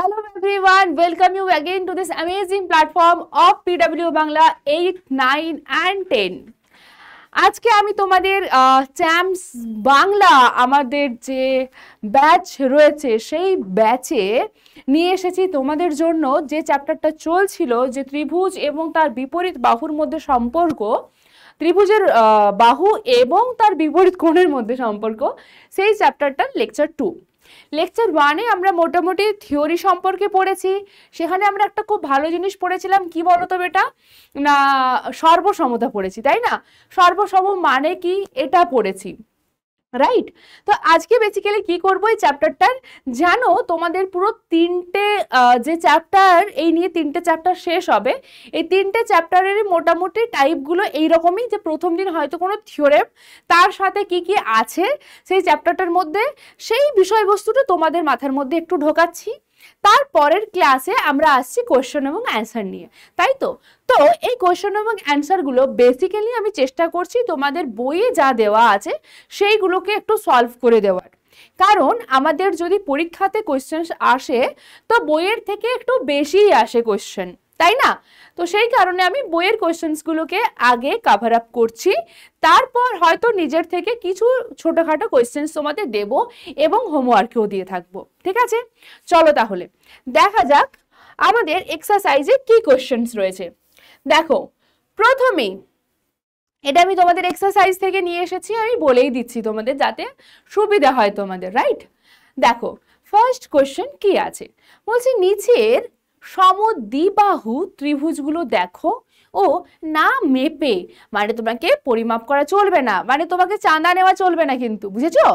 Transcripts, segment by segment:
Hello everyone, welcome you again to this amazing platform of PW Bangla 8, 9 and 10. আজকে আমি তোমাদের champs Bangla আমাদের যে ব্যাচ রয়েছে সেই ব্যাচে নিয়ে এসেছি তোমাদের জন্য যে চ্যাপ্টারটা চলছিল যে ত্রিভুজ এবং তার বিপরীত বাহুর মধ্যে সম্পর্ক, ত্রিভুজের বাহু এবং তার বিপরীত কোণের মধ্যে সম্পর্ক, সেই চ্যাপ্টারটার লেকচার 2। লেকচার 1-এ আমরা মোটামুটি থিওরি সম্পর্কে পড়েছি। সেখানে আমরা একটা খুব ভালো জিনিস পড়েছিলাম, কি বলতো বেটা, না সর্বসমতা পড়েছি, তাই না? সর্বসম মানে কি এটা পড়েছি, রাইট? তো আজকে বেসিক্যালি কি করবো এই চ্যাপ্টারটার, জানো তোমাদের পুরো তিনটে যে চ্যাপ্টার, এই নিয়ে তিনটে চ্যাপ্টার শেষ হবে। এই তিনটে চ্যাপ্টারের মোটামুটি টাইপগুলো এইরকমই, যে প্রথম দিন হয়তো কোনো থিওরেম, তার সাথে কি কি আছে সেই চ্যাপ্টারটার মধ্যে, সেই বিষয়বস্তুটা তোমাদের মাথার মধ্যে একটু ঢোকাচ্ছি। তারপরের ক্লাসে আমরা আসছি কোয়েশ্চেন এবং অ্যান্সার নিয়ে, তাই তো? তো এই কোয়েশ্চেন এবং অ্যান্সারগুলো বেসিক্যালি আমি চেষ্টা করছি তোমাদের বইয়ে যা দেওয়া আছে সেইগুলোকে একটু সলভ করে দেওয়ার, কারণ আমাদের যদি পরীক্ষাতে কোয়েশ্চেন আসে তো বইয়ের থেকে একটু বেশিই আসে কোয়েশ্চেন, তাই না? তো সেই কারণে আমি বইয়ের কোয়েশ্চেন্সগুলোকে আগে কভার আপ করছি, তারপর হয়তো নিজের থেকে কিছু ছোটোখাটো কোয়েশ্চেন্স তোমাদের দেব এবং হোমওয়ার্কেও দিয়ে থাকবো, ঠিক আছে? চলো তাহলে দেখা যাক আমাদের এক্সারসাইজে কি কোয়েশ্চেন্স রয়েছে। দেখো প্রথমেই, এটা আমি তোমাদের এক্সারসাইজ থেকে নিয়ে এসেছি, আমি বলেই দিচ্ছি তোমাদের যাতে সুবিধা হয় তোমাদের, রাইট? দেখো ফার্স্ট কোয়েশ্চেন কি আছে, বলছি নিচের সমদ্বিবাহু ত্রিভুজগুলো দেখো ও না মেপে, মানে তোমাকে পরিমাপ করা চলবে না, মানে তোমাকে চাঁদা নেওয়া চলবে না কিন্তু, বুঝেছো?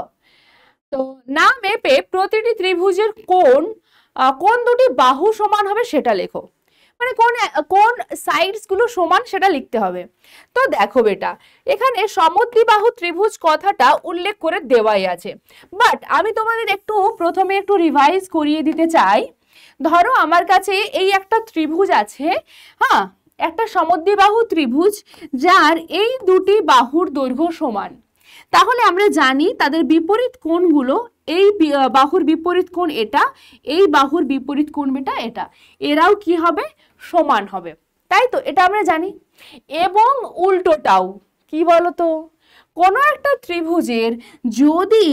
তো না মেপে প্রতিটি ত্রিভুজের কোণ কোন দুটি বাহু সমান হবে সেটা লেখো, মানে কোন কোন সাইডস গুলো সমান সেটা লিখতে হবে। তো দেখো বেটা, এখানে সমদ্বিবাহু ত্রিভুজ কথাটা উল্লেখ করে দেওয়াই আছে, বাট আমি তোমাদের একটু প্রথমে একটু রিভাইজ করিয়ে দিতে চাই। ধরো আমার কাছে এই একটা ত্রিভুজ আছে, হ্যাঁ, একটা সমদ্বিবাহু ত্রিভুজ যার এই দুটি বাহুর দৈর্ঘ্য সমান, তাহলে আমরা জানি তাদের বিপরীত কোণগুলো, এই বাহুর বিপরীত কোণ এটা, এই বাহুর বিপরীত কোণ বেটা এটা, এরাও কি হবে, সমান হবে, তাই তো? এটা আমরা জানি। এবং উল্টোটাও, কি বলতো, কোনো একটা ত্রিভুজের যদি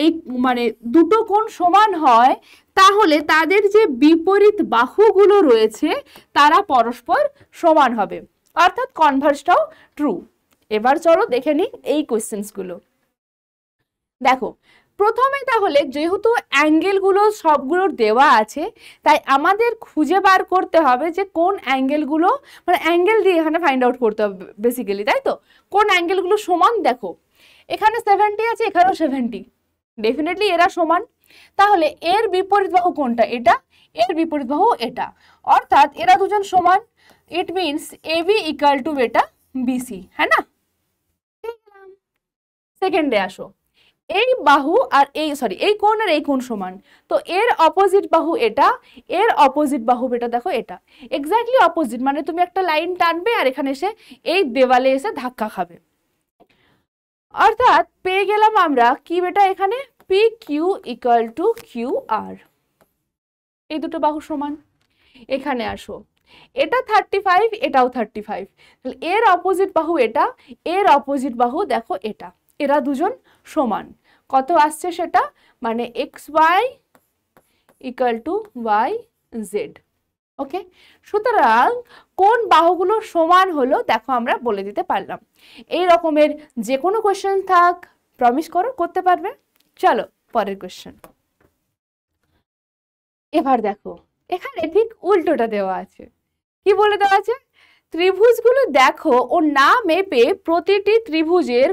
এই মানে দুটো কোণ সমান হয় তাহলে তাদের যে বিপরীত বাহুগুলো রয়েছে তারা পরস্পর সমান হবে, অর্থাৎ কনভার্সটাও ট্রু। এবার চলো দেখে নিই এই কোয়েশ্চেন্সগুলো। দেখো প্রথমে তাহলে যেহেতু অ্যাঙ্গেলগুলো সবগুলোর দেওয়া আছে, তাই আমাদের খুঁজে বার করতে হবে যে কোন অ্যাঙ্গেলগুলো, মানে অ্যাঙ্গেল দিয়ে এখানে ফাইন্ড আউট করতে হবে বেসিক্যালি, তাই তো? কোন অ্যাঙ্গেলগুলো সমান, দেখো এখানে 70 আছে, এখানেও 70, ডেফিনেটলি এরা সমান। তাহলে এর বিপরীত বাহু কোনটা, এটা, এর বিপরীত বাহু এটা, অর্থাৎ এরা দুজন সমান। It means AB equal to এটা বিসি, হ্যাঁ না? সেকেন্ডে আসো, এই বাহু আর এই এই কোণ আর এই কোণ সমান, তো এর অপোজিট বাহু এটা, এর অপোজিট বাহু এটা, দেখো এটা এক্স্যাক্টলি অপোজিট, মানে তুমি একটা লাইন টানবে আর এখানে এসে এই দেওয়ালে এসে ধাক্কা খাবে, অর্থাৎ পেয়ে গেলাম আমরা কি বেটা, এখানে P Q equal to Q R, এই দুটো বাহু সমান। এখানে আসো, এটা 35, এটাও 35, তাহলে এর অপোজিট বাহু এটা, এর অপোজিট বাহু দেখো এটা, এরা দুজন সমান। কত আসছে সেটা, মানে X Y equal to Y Z. Okay, সুতরাং কোন বাহুগুলো সমান হলো দেখো আমরা বলে দিতে পারলাম। এই রকমের যে কোনো কোয়েশ্চেন থাক, প্রমিস করো করতে পারবে। চলো পরের কোয়েশ্চেন। এবার দেখো এখানে ঠিক উল্টোটা দেওয়া আছে, কি বলে দেওয়া আছে, ত্রিভুজগুলো দেখো ও না মেপে প্রতিটি ত্রিভুজের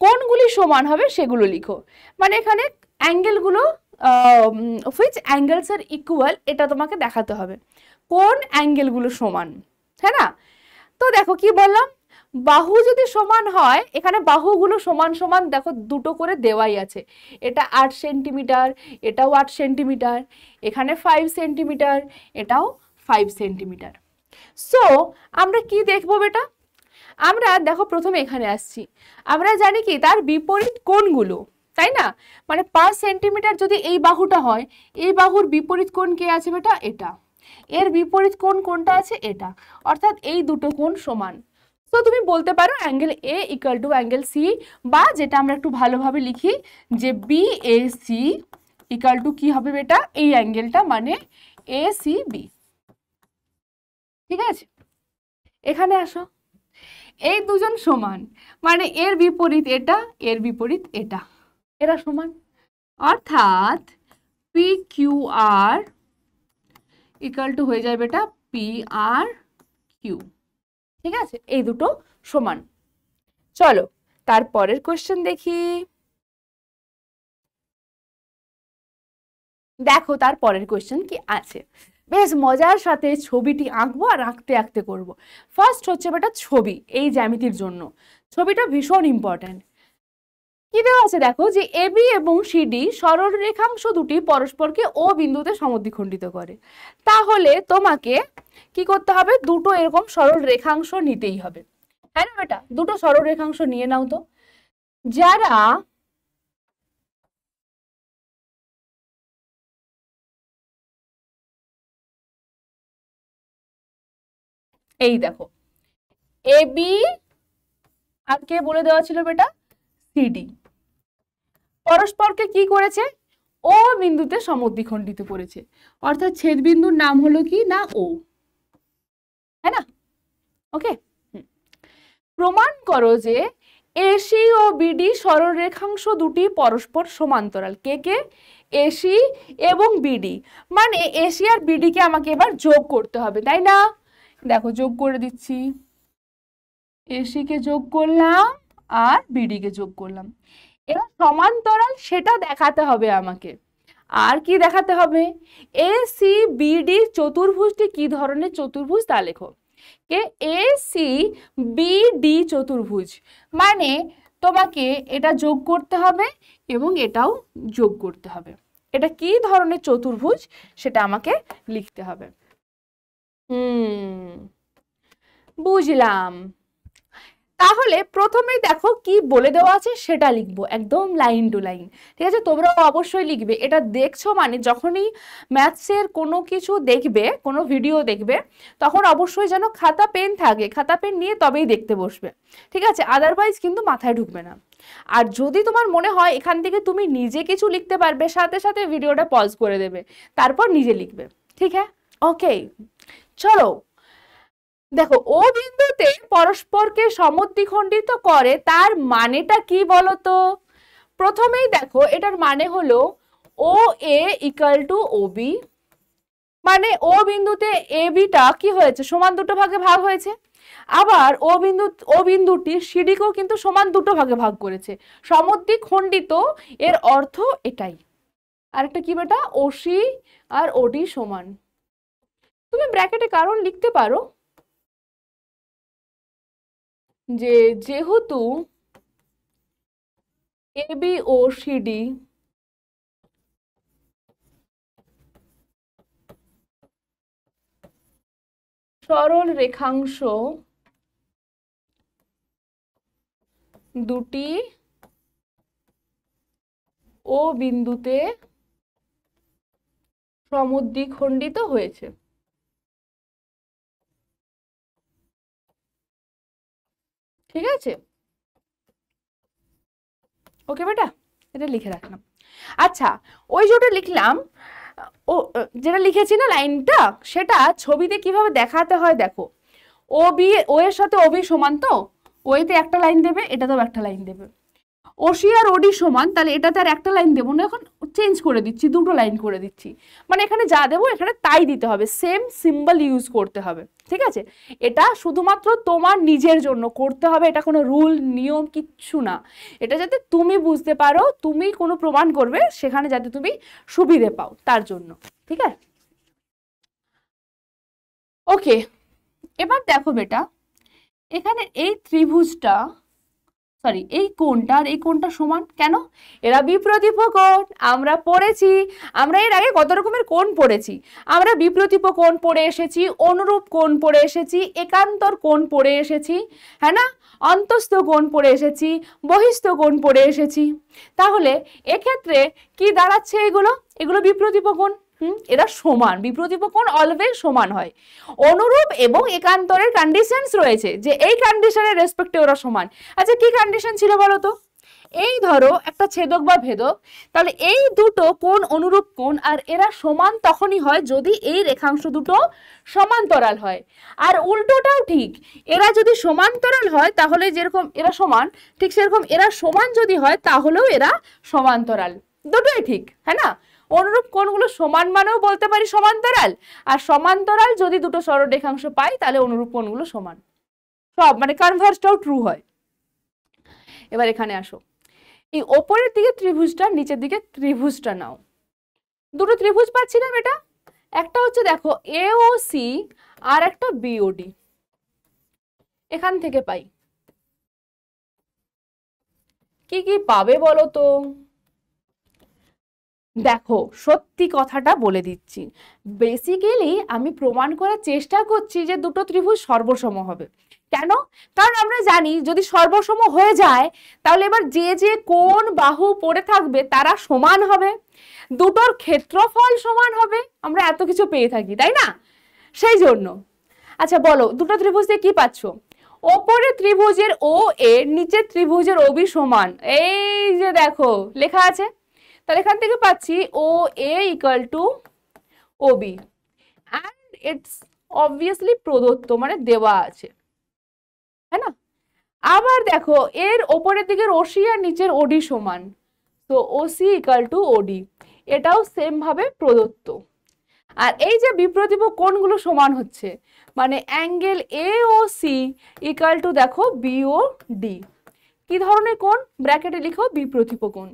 কোনগুলি সমান হবে সেগুলো লিখো, মানে এখানে অ্যাঙ্গেলগুলো হুইচ অ্যাঙ্গেলস আর ইকুয়াল এটা তোমাকে দেখাতে হবে, কোন অ্যাঙ্গেলগুলো সমান, হ্যাঁ না? তো দেখো কি বললাম, বাহু যদি সমান হয়, এখানে বাহুগুলো সমান সমান দেখো দুটো করে দেওয়াই আছে, এটা 8 সেন্টিমিটার, এটাও 8 সেন্টিমিটার, এখানে 5 সেন্টিমিটার, এটাও 5 সেন্টিমিটার। সো আমরা কি দেখবো বেটা, আমরা দেখো প্রথমে এখানে আসছি, আমরা জানি কি তার বিপরীত কোণগুলো, তাই না? মানে পার সেন্টিমিটার যদি এই বাহুটা হয়, এই বাহুর বিপরীত কোণ কে আছে বেটা? এটা। এর বিপরীত কোণ কোনটা আছে? এটা। অর্থাৎ এই দুটো কোণ সমান। তো তুমি বলতে পারো angle A equal to angle C, বা যেটা আমরা একটু ভালোভাবে লিখি যে বিএসি ইকুয়াল টু কি হবে বেটা? এই অ্যাঙ্গেলটা মানে এসিবি। ঠিক আছে, এখানে আসো। এই দুজন সমান মানে এর বিপরীত এটা, এর বিপরীত এটা, এরা সমান। অর্থাৎ P Q R equal to হয়ে যায় বেটা পি আর কিউ। ঠিক আছে, এই দুটো সমান। চলো তারপরের কোশ্চেন দেখি। দেখো তারপরের কোশ্চেন কি আছে, বেশ মজার সাথে ছবিটি আঁকবো আর আঁকতে আঁকতে করব। ফার্স্ট হচ্ছে বেটা ছবি, এই জ্যামিতির জন্য ছবিটা ভীষণ ইম্পর্টেন্ট। কি দেওয়া আছে দেখো যে এবি এবং সিডি সরল রেখাংশ দুটি পরস্পরকে ও বিন্দুতে সমদ্বিখণ্ডিত করে। তাহলে তোমাকে কি করতে হবে? দুটো এরকম সরল রেখাংশ নিতেই হবে। হ্যাঁ না বেটা? দুটো সরল রেখাংশ নিয়ে নাও তো। যারা এই দেখো এবি আর কে বলে দেওয়া ছিল বেটা? সিডি পরস্পরকে কি করেছে? ও বিন্দুতে সমদ্বিখণ্ডিত করেছে। অর্থাৎ ছেদ বিন্দুর নাম হলো কি না? ও। হ্যাঁ না? ওকে, প্রমাণ করো যে এসি ও বিডি সরল রেখাংশ দুটি পরস্পর সমান্তরাল। কে কে? এসি এবং বিডি। মানে এসি আর বিডি কে আমাকে এবার যোগ করতে হবে, তাই না? দেখো যোগ করে দিচ্ছি, এসি কে যোগ করলাম আর বিডি কে যোগ করলাম। এরা সমান্তরাল সেটা দেখাতে হবে আমাকে। আর কি দেখাতে হবে? এসি বিডি চতুর্ভুজটি কি ধরনের চতুর্ভুজ তা লেখো। কে? এসি বিডি চতুর্ভুজ। মানে তোমাকে এটা যোগ করতে হবে এবং এটাও যোগ করতে হবে। এটা কি ধরনের চতুর্ভুজ সেটা আমাকে লিখতে হবে। বুঝলাম। তাহলে প্রথমেই দেখো কি বলে দেওয়া আছে সেটা লিখবো, একদম লাইন টু লাইন। ঠিক আছে, তোমরাও অবশ্যই লিখবে। এটা দেখছো মানে যখনই ম্যাথসের কোনো কিছু দেখবে, কোনো ভিডিও দেখবে, তখন অবশ্যই যেন খাতা পেন থাকে, খাতা পেন নিয়ে তবেই দেখতে বসবে। ঠিক আছে, আদারওয়াইজ কিন্তু মাথায় ঢুকবে না। আর যদি তোমার মনে হয় এখান থেকে তুমি নিজে কিছু লিখতে পারবে, সাথে সাথে ভিডিওটা পজ করে দেবে, তারপর নিজে লিখবে। ঠিক আছে, ওকে চলো। দেখো ও বিন্দুতে পরস্পরকে সমদ্বিখণ্ডিত করে, তার মানেটা কি বলতো? প্রথমেই দেখো এটার মানে হলো ও A equal to O B. মানে ও বিন্দুতে এ বিটা কি হয়েছে? সমান দুটো ভাগে ভাগ হয়েছে। আবার ও বিন্দুটি সিডিকেও কিন্তু সমান দুটো ভাগে ভাগ করেছে। সমদ্বিখণ্ডিত এর অর্থ এটাই। আরেকটা কি বেটা? ওসি আর ওডি সমান। তুমি ব্র্যাকেটে কারণ লিখতে পারো যে যেহেতু এবি ও সিডি সরল রেখাংশ দুটি ও বিন্দুতে সমদ্বিখণ্ডিত হয়েছে। ঠিক আছে, ওকে বেটা, এটা লিখে রাখলাম। আচ্ছা, ওই যেটা লিখলাম, ও যেটা লিখেছি না লাইনটা, সেটা ছবিতে কিভাবে দেখাতে হয় দেখো। ও বি, ও এর সাথে ও বি সমান, তো ওইতে একটা লাইন দেবে, এটাতেও একটা লাইন দেবে। ওসি আর ওডি সমান, তাহলে এটাতে আর একটা লাইন দেবো না, এখন চেঞ্জ করে দিচ্ছি, দুটো লাইন করে দিচ্ছি। মানে এখানে যা দেবো এখানে তাই দিতে হবে, সেম সিম্বল ইউজ করতে হবে। ঠিক আছে, এটা শুধুমাত্র তোমার নিজের জন্য করতে হবে, এটা কোনো রুল নিয়ম কিচ্ছু না। এটা যাতে তুমি বুঝতে পারো, তুমি কোনো প্রমাণ করবে সেখানে যাতে তুমি সুবিধে পাও তার জন্য। ঠিক আছে, ওকে। এবার দেখো বেটা, এখানে এই ত্রিভুজটা, সরি এই কোণটা আর এই কোণটা সমান কেন? এরা বিপ্রতীপ কোণ, আমরা পড়েছি। আমরা এর আগে কত রকমের কোণ পড়েছি। আমরা বিপ্রতীপ কোণ পড়ে এসেছি, অনুরূপ কোণ পড়ে এসেছি, একান্তর কোণ পড়ে এসেছি, হ্যাঁ না, অন্তস্থ কোণ পড়ে এসেছি, বহিস্থ কোণ পড়ে এসেছি। তাহলে এক্ষেত্রে কি দাঁড়াচ্ছে? এগুলো বিপ্রতীপ কোণ। এরা সমান, বিপ্রতীপ কোণ অলওয়েজ সমান হয়। অনুরূপ এবং একান্তরের কন্ডিশনস রয়েছে যে এই কন্ডিশনের রেসপেক্টে ওরা সমান। আচ্ছা কি কন্ডিশন ছিল বলো তো? এই ধরো একটা ছেদক বা ভেদক, তাহলে এই দুটো কোণ অনুরূপ কোণ, আর এরা সমান তখনই হয় যদি এই রেখাংশ দুটো সমান্তরাল হয়। আর উল্টোটাও ঠিক, এরা যদি সমান্তরাল হয় তাহলে যেরকম এরা সমান, ঠিক সেরকম এরা সমান যদি হয় তাহলেও এরা সমান্তরাল। দুটোই ঠিক, হ্যাঁ না? অনুরূপ কোণগুলো সমান মানেও বলতে পারি সমান্তরাল, আর সমান্তরাল যদি দুটো সরলরেখাংশ পাই তাহলে অনুরূপ কোণগুলো সমান। সব মানে কনভার্সটাও ট্রু হয়। এবার এখানে আসো, এই ওপরের দিকে ত্রিভুজটা, নিচের দিকে ত্রিভুজটা নাও। দুটো ত্রিভুজ পাচ্ছিলাম, এটা একটা হচ্ছে দেখো এওসি আর একটা বিওডি, এখান থেকে পাই। কি কি পাবে বলো তো? দেখো সত্যি কথাটা বলে দিচ্ছি, বেসিক্যালি আমি প্রমাণ করার চেষ্টা করছি যে দুটো ত্রিভুজ সর্বসম হবে। কেন? কারণ আমরা জানি যদি সর্বসম হয়ে যায় তাহলে এবার যে যে কোণ বাহু পড়ে থাকবে তারা সমান হবে, দুটোর ক্ষেত্রফল সমান হবে, আমরা এত কিছু পেয়ে থাকি, তাই না? সেই জন্য। আচ্ছা বলো দুটো ত্রিভুজ দিয়ে কি পাচ্ছ? ওপরে ত্রিভুজের ও এ, নিচের ত্রিভুজের ও বি সমান, এই যে দেখো লেখা আছে। তাহলে এখান থেকে পাচ্ছি O A equal to O B, and it's obviously প্রদত্ত, মানে দেওয়া আছে, হ্যাঁ না? আবার দেখো এর ওপরের দিকের ওসি আর নিচের ওডি সমান, তো ওসি ইকুয়াল টু ওডি, এটাও সেম ভাবে প্রদত্ত। আর এই যে বিপ্রতীপ কোণগুলো সমান হচ্ছে, মানে অ্যাঙ্গেল এ ও সি ইকুয়াল টু দেখো বি ও ডি। কি ধরনের কোণ? ব্র্যাকেটে লিখো বিপ্রতীপ কোণ।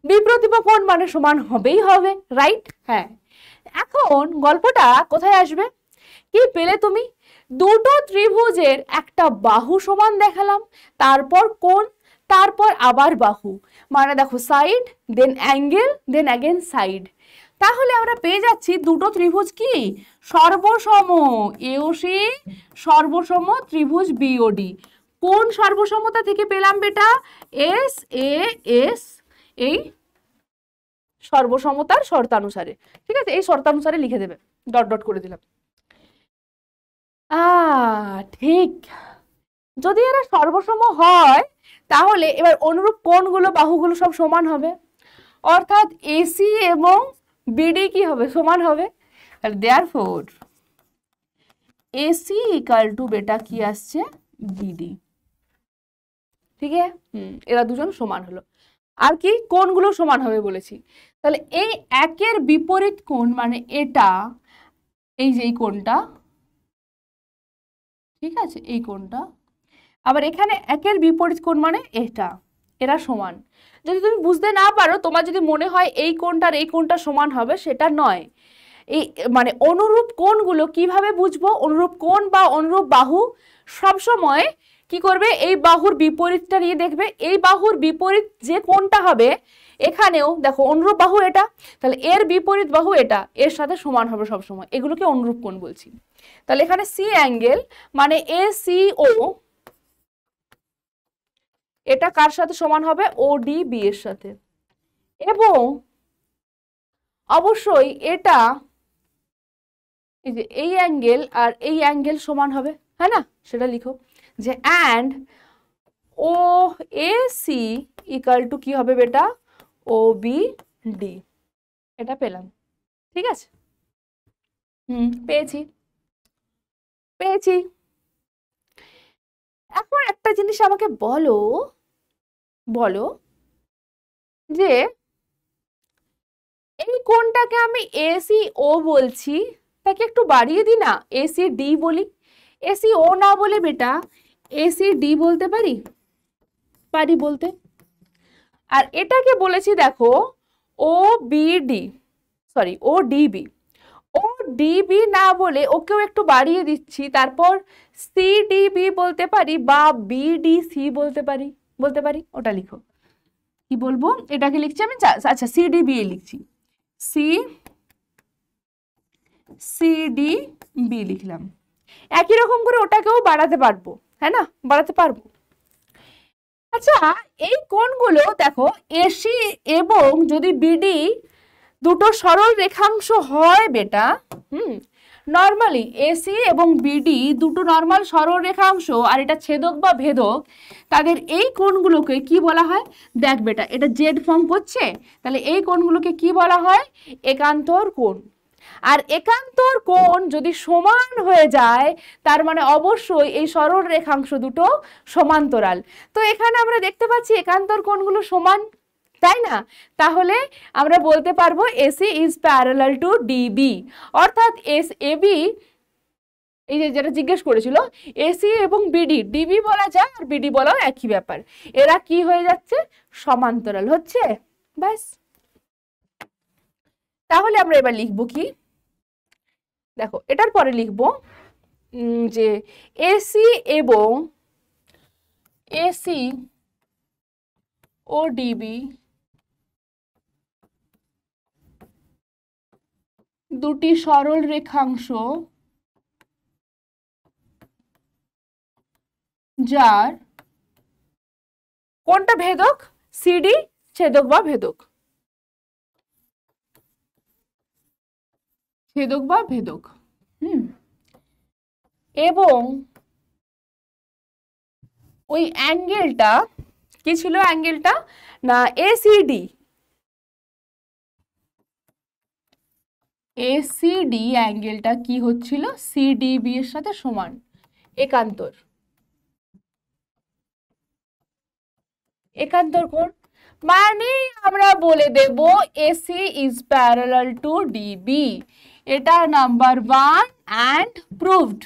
বিপ্রতীপ কোণ মানে সমান হবেই হবে, রাইট? হ্যাঁ। এখন গল্পটা কোথায় আসবে? কি পেলে তুমি? দুটো ত্রিভুজের একটা বাহু সমান দেখালাম, তারপর কোণ, তারপর আবার বাহু, মানে দেখো সাইড, দেন অ্যাঙ্গেল, দেন অ্যাগেন সাইড। তাহলে আমরা পেয়ে যাচ্ছি দুটো ত্রিভুজ কি সর্বসম, এওসি সর্বসম ত্রিভুজ বিওডি। কোন সর্বসমতা থেকে পেলাম বেটা? এস এ এস, এই সর্বসমতার শর্তানুসারে, ঠিক আছে? এই শর্তানুসারে লিখে দেবে, ডট ডট করে দিলাম। ঠিক, যদি এরা সর্বসম হয় তাহলে এবার অনুরূপ কোণগুলো বাহুগুলো সব সমান হবে, অর্থাৎ এসি এবং বিডি কি হবে? সমান হবে। আর দেয়ারফোর এসি ইকুয়াল টু বেটা কি আসছে? বিডি। ঠিক আছে, এরা দুজন সমান হলো। আর কি কোণগুলো সমান হবে বলেছি। তাহলে এই একের বিপরীত কোণ মানে এটা, এই যে এই কোণটা, ঠিক আছে, এই কোণটা, আবার এখানে একের বিপরীত কোণ মানে এটা, এরা সমান। যদি তুমি বুঝতে না পারো, তোমার যদি মনে হয় এই কোণটা আর এই কোণটা সমান হবে, সেটা নয়। এই মানে অনুরূপ কোণগুলো কিভাবে বুঝবো? অনুরূপ কোণ বা অনুরূপ বাহু সবসময় কি করবে? এই বাহুর বিপরীতটা নিয়ে দেখবে, এই বাহুর বিপরীত যে কোণটা হবে, এখানেও দেখো অনুরূপ বাহু এটা, তাহলে এর বিপরীত বাহু এটা, এর সাথে সমান হবে সবসময়, এগুলোকে অনুরূপ কোণ বলছি। তাহলে এখানে সি অ্যাঙ্গেল মানে এ সি ও, এটা কার সাথে সমান হবে? ও ডি বি এর সাথে। এবং অবশ্যই এটা এই যে এই অ্যাঙ্গেল আর এই অ্যাঙ্গেল সমান হবে, হ্যাঁ না? সেটা লিখো যে and O A C equal to কি হবে বেটা? O B D. এটা পেলাম, ঠিক আছে? পেয়েছি পেয়েছি। এখন একটা জিনিস আমাকে বলো বলো যে এই কোণটাকে আমি এসি ও বলছি, তাকে একটু বাড়িয়ে দিই না, এসি ডি বলি। এসি ও না বলে বেটা এসি ডি বলতে পারি? পারি বলতে। আর এটাকে বলেছি দেখো ও বি ডি, সরি ও ডিবি। ও ডিবি না বলে ওকেও একটু বাড়িয়ে দিচ্ছি, তারপর সিডিবি বলতে পারি বা বিডিসি বলতে পারি। ওটা লিখো, কি বলবো, এটাকে লিখছি আমি, আচ্ছা সিডিবি লিখছি, সিডিবি লিখলাম। একই রকম করে ওটাকেও বাড়াতে পারবো, হ্যাঁ না, বাড়াতে পারবো। আচ্ছা এই কোণগুলো দেখো, এসি এবং যদি বিডি দুটো সরল রেখাংশ হয় বেটা, নর্মালি এসি এবং বিডি দুটো নর্মাল সরল রেখাংশ, আর এটা ছেদক বা ভেদক, তাদের এই কোণগুলোকে কি বলা হয়? দেখ বেটা, এটা জেড ফর্ম করছে, তাহলে এই কোণগুলোকে কি বলা হয়? একান্তর কোণ। আর একান্তর কোণ যদি সমান হয়ে যায়, তার মানে অবশ্যই এই সরল রেখাংশ দুটো সমান্তরাল। তো এখানে আমরা দেখতে পাচ্ছি একান্তর কোণগুলো সমান, তাই না? তাহলে আমরা বলতে পারবো AC is parallel to DB, অর্থাৎ এস এবি, এই যে যেটা জিজ্ঞেস করেছিল, এসি এবং বিডি, ডিবি বলা যায় আর বিডি বলাও একই ব্যাপার, এরা কি হয়ে যাচ্ছে? সমান্তরাল হচ্ছে, ব্যাস। তাহলে আমরা এবার লিখবো কি, দেখো এটার পরে লিখবো যে এসি এবং এসি ও ডিবি দুটি সরল রেখাংশ যার কোনটা ভেদক? সিডি ছেদক বা ভেদক, ছেদক বা ভেদক, এবং ওই অ্যাঙ্গেলটা কি ছিল? অ্যাঙ্গেলটা না এসিডি, এসিডি অ্যাঙ্গেলটা কি হচ্ছিল? সিডিবি এর সাথে সমান, একান্তর, একান্তর কোণ। মানে আমরা বলে দেব AC is parallel to DB, এটা নাম্বার 1 অ্যান্ড প্রুভড।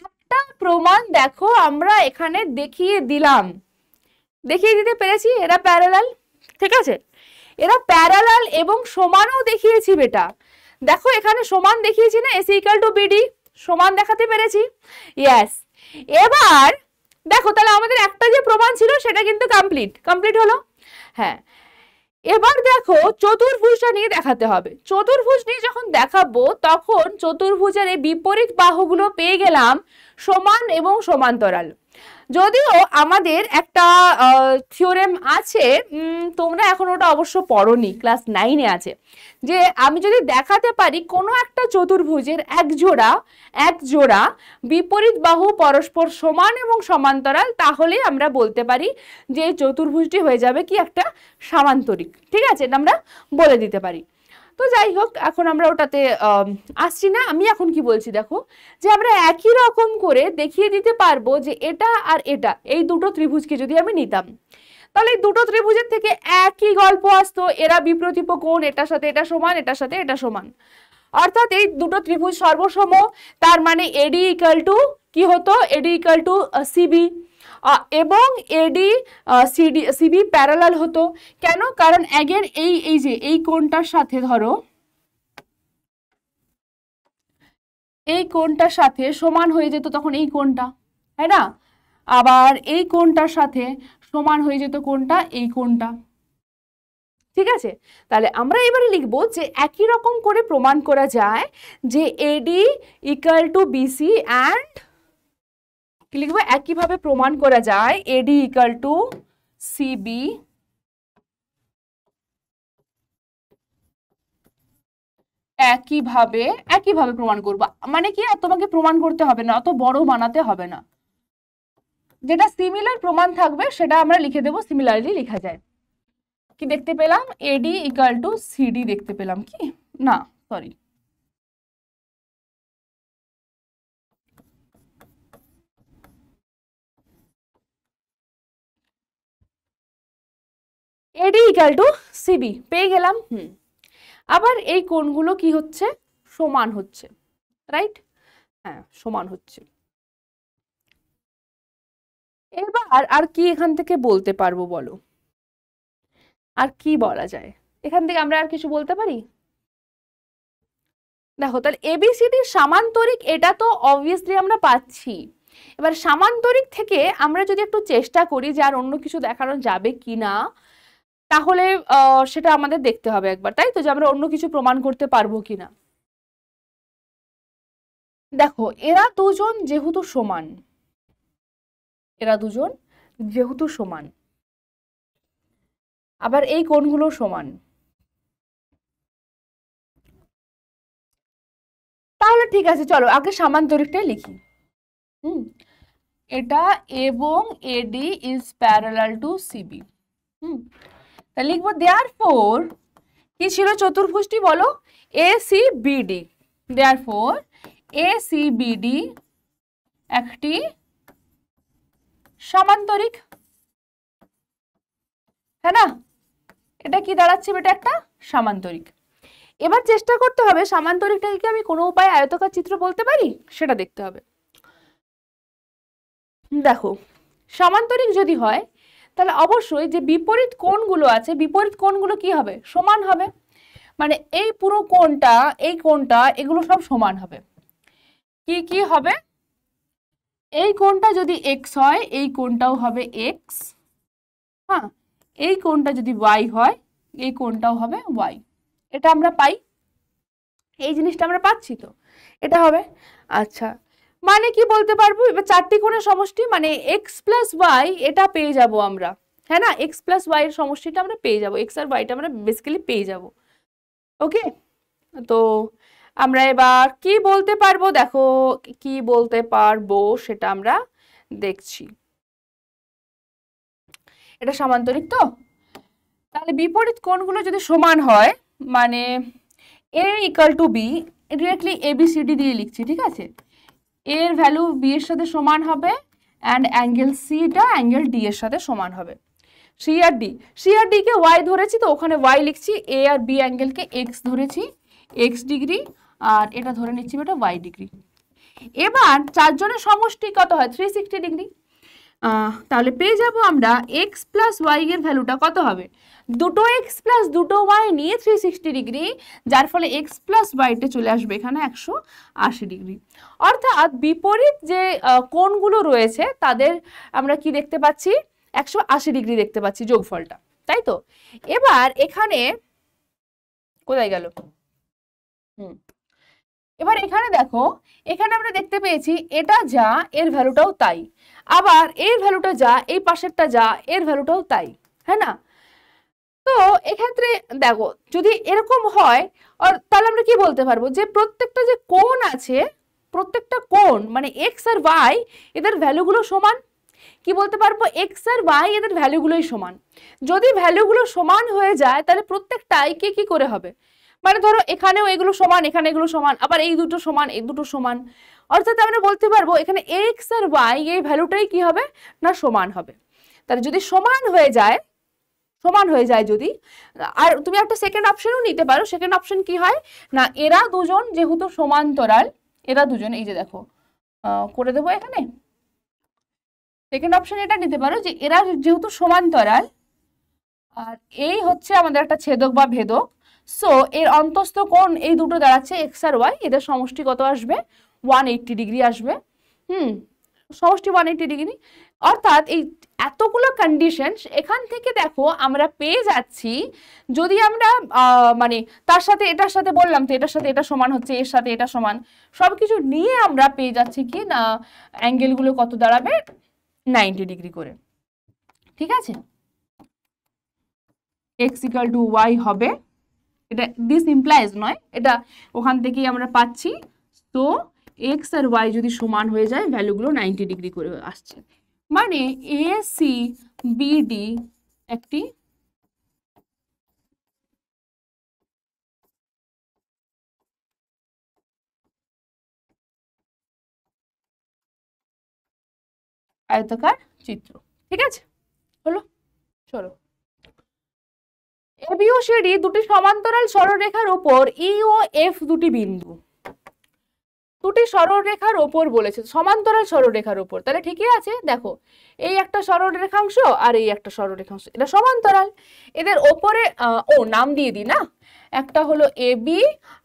একটা প্রমাণ দেখো আমরা এখানে দেখিয়ে দিলাম, দেখিয়ে দিতে পেরেছি এরা প্যারালাল, ঠিক আছে? এরা প্যারালাল এবং সমানও দেখিয়েছি বেটা। দেখো এখানে সমান দেখিয়েছি না, এসি ইকুয়াল টু বিডি, সমান দেখাতে পেরেছি, ইয়েস। এবার দেখো তাহলে আমাদের একটা যে প্রমাণ ছিল সেটা কিন্তু কমপ্লিট হলো। হ্যাঁ, এবার দেখো চতুর্ভুজটা নিয়ে দেখাতে হবে। চতুর্ভুজ নিয়ে যখন দেখাবো তখন চতুর্ভুজের এই বিপরীত বাহুগুলো পেয়ে গেলাম সমান এবং সমান্তরাল। যদিও আমাদের একটা থিওরেম আছে, তোমরা এখন ওটা অবশ্য পড়োনি, ক্লাস 9-এ আছে, যে আমি যদি দেখাতে পারি কোনো একটা চতুর্ভুজের এক জোড়া বিপরীত বাহু পরস্পর সমান এবং সমান্তরাল, তাহলে আমরা বলতে পারি যে এই চতুর্ভুজটি হয়ে যাবে কি? একটা সামান্তরিক, ঠিক আছে? এটা আমরা বলে দিতে পারি। তো যাই হোক, এখন আমরা ওটাতে আসছি না। আমি এখন কি বলছি দেখো, যে আমরা একই রকম করে দেখিয়ে দিতে পারবো যে এটা আর এটা, এই দুটো ত্রিভুজকে যদি আমি নিতাম, তাহলে এই দুটো ত্রিভুজের থেকে একই গল্প আসতো, এরা বিপ্রতীপ কোণ, এটার সাথে এটা সমান, এটার সাথে এটা সমান, অর্থাৎ এই দুটো ত্রিভুজ সর্বসম। তার মানে এডি ইকুয়াল টু কি হতো? এডি ইকুয়াল টু সিবি, এবং এডি সিবি প্যারালাল হতো। কেন? কারণ আগের এই যে এই কোণটার সাথে, ধরো এই কোণটার সাথে সমান হয়ে যেত তখন এই কোণটা, তাই না? আবার এই কোণটার সাথে সমান হয়ে যেত কোণটা? এই কোণটা, ঠিক আছে? তাহলে আমরা এবারে লিখবো যে একই রকম করে প্রমাণ করা যায় যে AD equal to BC and কি লিখবো? একইভাবে প্রমাণ করা যায় এডি ইকুয়াল টু সিবি একইভাবে প্রমাণ করবো। মানে কি, আর তোমাকে প্রমাণ করতে হবে না, অত বড় বানাতে হবে না, যেটা সিমিলার প্রমাণ থাকবে সেটা আমরা লিখে দেবো, সিমিলারলি লেখা যায়। কি দেখতে পেলাম? এডি ইকুয়াল টু সিডি দেখতে পেলাম, কি না, sorry, AD equal to CB পেয়ে গেলাম। আবার এই কোণগুলো কি হচ্ছে? সমান হচ্ছে, রাইট? হ্যাঁ, সমান হচ্ছে। এবার আর কি এখান থেকে বলতে পারবো বলো? আর কি বলা যায় এখান থেকে? আমরা আর কিছু বলতে পারি? দেখো তাহলে এবিসিডির সামান্তরিক এটা তো অবভিয়াসলি আমরা পাচ্ছি। এবার সামান্তরিক থেকে আমরা যদি একটু চেষ্টা করি যে আর অন্য কিছু দেখানো যাবে কিনা, তাহলে সেটা আমাদের দেখতে হবে একবার, তাই তো, যে আমরা অন্য কিছু প্রমাণ করতে পারবো কিনা। দেখো এরা দুজন যেহেতু সমান, এরা দুজন যেহেতু সমান, আবার এই কোণগুলো সমান, তাহলে ঠিক আছে চলো আগে সামান্তরিকটাই লিখি। এটা এবং AD is parallel to CB. তাহলে লিখবো দেয়ারফর, কি ছিল চতুর্ভুজটি বলো, A C BD, therefore A C BD একটি সামান্তরিক, হ্যাঁ না, এটা কি দাঁড়াচ্ছে বেটা, একটা সামান্তরিক। এবার চেষ্টা করতে হবে সামান্তরিকটাকে কি আমি কোনো উপায়ে আয়তাকার চিত্র বলতে পারি, সেটা দেখতে হবে। দেখো সামান্তরিক যদি হয় তাহলে অবশ্যই যে বিপরীত কোণগুলো আছে, বিপরীত কোণগুলো কি হবে, সমান হবে। মানে এই পুরো কোণটা, এই কোণটা, এগুলো সব সমান হবে। কি কি হবে, এই কোণটা যদি এক্স হয় এই কোণটাও হবে এক্স, হ্যাঁ, এই কোণটা যদি ওয়াই হয় এই কোণটাও হবে ওয়াই। এটা আমরা পাই, এই জিনিসটা আমরা পাচ্ছি তো, এটা হবে। আচ্ছা মানে কি বলতে পারবো, এবার চারটি কোণের সমষ্টি মানে এক্স প্লাস ওয়াই, এটা পেয়ে যাব আমরা, হ্যাঁ না, এক্স প্লাস ওয়াই এর সমষ্টিটা আমরা পেয়ে যাব, এক্স আর ওয়াইটা আমরা বেসিক্যালি পেয়ে যাব। ওকে, তো আমরা এবার কি বলতে পারবো, দেখো কি বলতে পারবো সেটা আমরা দেখছি। এটা সামান্তরিক তো, তাহলে বিপরীত কোণগুলো যদি সমান হয়, মানে A equal to B, directly A B C D দিয়ে লিখছি, ঠিক আছে, এর ভ্যালু বি এর সাথে সমান হবে অ্যান্ড অ্যাঙ্গেল সিটা অ্যাঙ্গেল ডি এর সাথে সমান হবে। সি আর ডি, সি আর ডি কে ওয়াই ধরেছি তো ওখানে ওয়াই লিখছি, এ আর বি অ্যাঙ্গেলকে এক্স ধরেছি, এক্স ডিগ্রি, আর এটা ধরে নিচ্ছি এটা ওয়াই ডিগ্রি। এবার চারজনের সমষ্টি কত হয়, 360 ডিগ্রি। তাহলে পেয়ে যাব আমরা এক্স প্লাস ওয়াই এর ভ্যালুটা কত হবে, দুটো এক্স প্লাস দুটো ওয়াই নিয়ে 360 ডিগ্রি, যার ফলে এক্স প্লাস ওয়াইটা চলে আসবে এখানে 180 ডিগ্রি। অর্থাৎ বিপরীত যে কোণগুলো রয়েছে তাদের আমরা কি দেখতে পাচ্ছি, 180 ডিগ্রি দেখতে পাচ্ছি যোগফলটা, তাই তো। এবার এখানে কোথায় গেল, এবার এখানে দেখো, এখানে আমরা দেখতে পেয়েছি এটা যা এর ভ্যালুটাও তাই, আবার এর ভ্যালুটা যা এই পাশেরটা যা এর ভ্যালুটাও তাই, হ্যাঁ না। তো এক্ষেত্রে দেখো যদি এরকম হয় তাহলে আমরা কি বলতে পারবো, যে প্রত্যেকটা যে কোণ আছে, প্রত্যেকটা কোণ মানে এক্স আর ওয়াই এদের ভ্যালুগুলো সমান। কি বলতে পারবো, এক্স আর ওয়াই এদের ভ্যালুগুলোই সমান। যদি ভ্যালুগুলো সমান হয়ে যায় তাহলে প্রত্যেকটাই কি করে হবে, মানে ধরো এখানেও এগুলো সমান, এখানে এগুলো সমান, আবার এই দুটো সমান, এই দুটো সমান, অর্থাৎ আমরা বলতে পারবো এখানে এক্স আর ওয়াই এই ভ্যালুটাই কি হবে না সমান হবে। তাহলে যদি সমান হয়ে যায়, সমান হয়ে যায় যদি, আর তুমি একটা সেকেন্ড অপশনও নিতে পারো, সেকেন্ড অপশন কি হয় না, এরা দুজন যেহেতু সমান্তরাল, এরা দুজন এই যে দেখো করে দেবো এখানে, সেকেন্ড অপশন এটা নিতে পারো যে এরা যেহেতু সমান্তরাল আর এই হচ্ছে আমাদের একটা ছেদক বা ভেদক, সো এর অন্তস্থ কোণ এই দুটো দাঁড়াচ্ছে এক্স আর ওয়াই, এদের সমষ্টি কত আসবে 180 ডিগ্রি আসবে। সমষ্টি 180 ডিগ্রি, অর্থাৎ এই এতগুলো কন্ডিশন এখান থেকে দেখো আমরা পেয়ে যাচ্ছি, যদি আমরা মানে তার সাথে এটার সাথে বললাম তো এটার সাথে এটা সমান হচ্ছে, এর সাথে এটা সমান, সবকিছু নিয়ে আমরা পেয়ে যাচ্ছি কি না অ্যাঙ্গেলগুলো কত দাঁড়াবে 90 ডিগ্রি করে, ঠিক আছে। এক্স ইকুয়াল টু ওয়াই হবে, এটা দিস ইমপ্লাইজ নয়, এটা ওখান থেকেই আমরা পাচ্ছি। তো এক্স আর ওয়াই যদি সমান হয়ে যায় ভ্যালুগুলো 90 ডিগ্রি করে আসছে, মানে এ সি বিডি একটি আয়তাকার চিত্র, ঠিক আছে, হলো। চলো, এবি ও সিডি দুটি সমান্তরাল সরলরেখার উপর ই ও এফ দুটি বিন্দু, দুটি সরলরেখার ওপর বলেছে, সমান্তরাল সরলরেখার ওপর, তাহলে ঠিকই আছে। দেখো এই একটা সরলরেখাংশ আর এই একটা সরলরেখাংশ, এটা সমান্তরাল। এদের ওপরে ও নাম দিয়ে দিই না, একটা হলো এ বি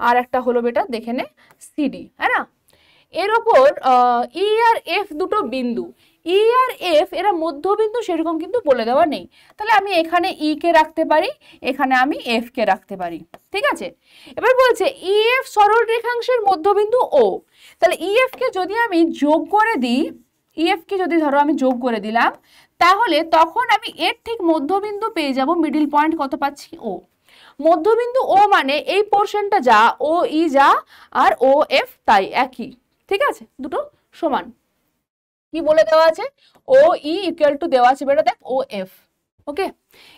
আর একটা হলো বেটা দেখে নে সিডি, হ্যাঁ না। এর ওপর ই আর এফ দুটো বিন্দু, ই আর এফ এরা মধ্যবিন্দু সেরকম কিন্তু বলে দেওয়া নেই, তাহলে আমি এখানে ই কে রাখতে পারি, এখানে আমি এফ কে রাখতে পারি, ঠিক আছে। এবার বলছে ই এফ সরল রেখাংশের মধ্যবিন্দু ও, তাহলে ই এফ কে যদি আমি যোগ করে দিই, ই এফ কে যদি ধরো আমি যোগ করে দিলাম, তাহলে তখন আমি এর ঠিক মধ্যবিন্দু পেয়ে যাব, মিডিল পয়েন্ট কত পাচ্ছি ও। মধ্যবিন্দু ও মানে এই পোর্শনটা যা, ও ই যা আর ও এফ তাই একই, ঠিক আছে, দুটো সমান। কি বলে দেওয়া আছে, ও ই ইকুয়াল টু দেওয়া আছে বেটা, দেখ ও এফ, ওকে।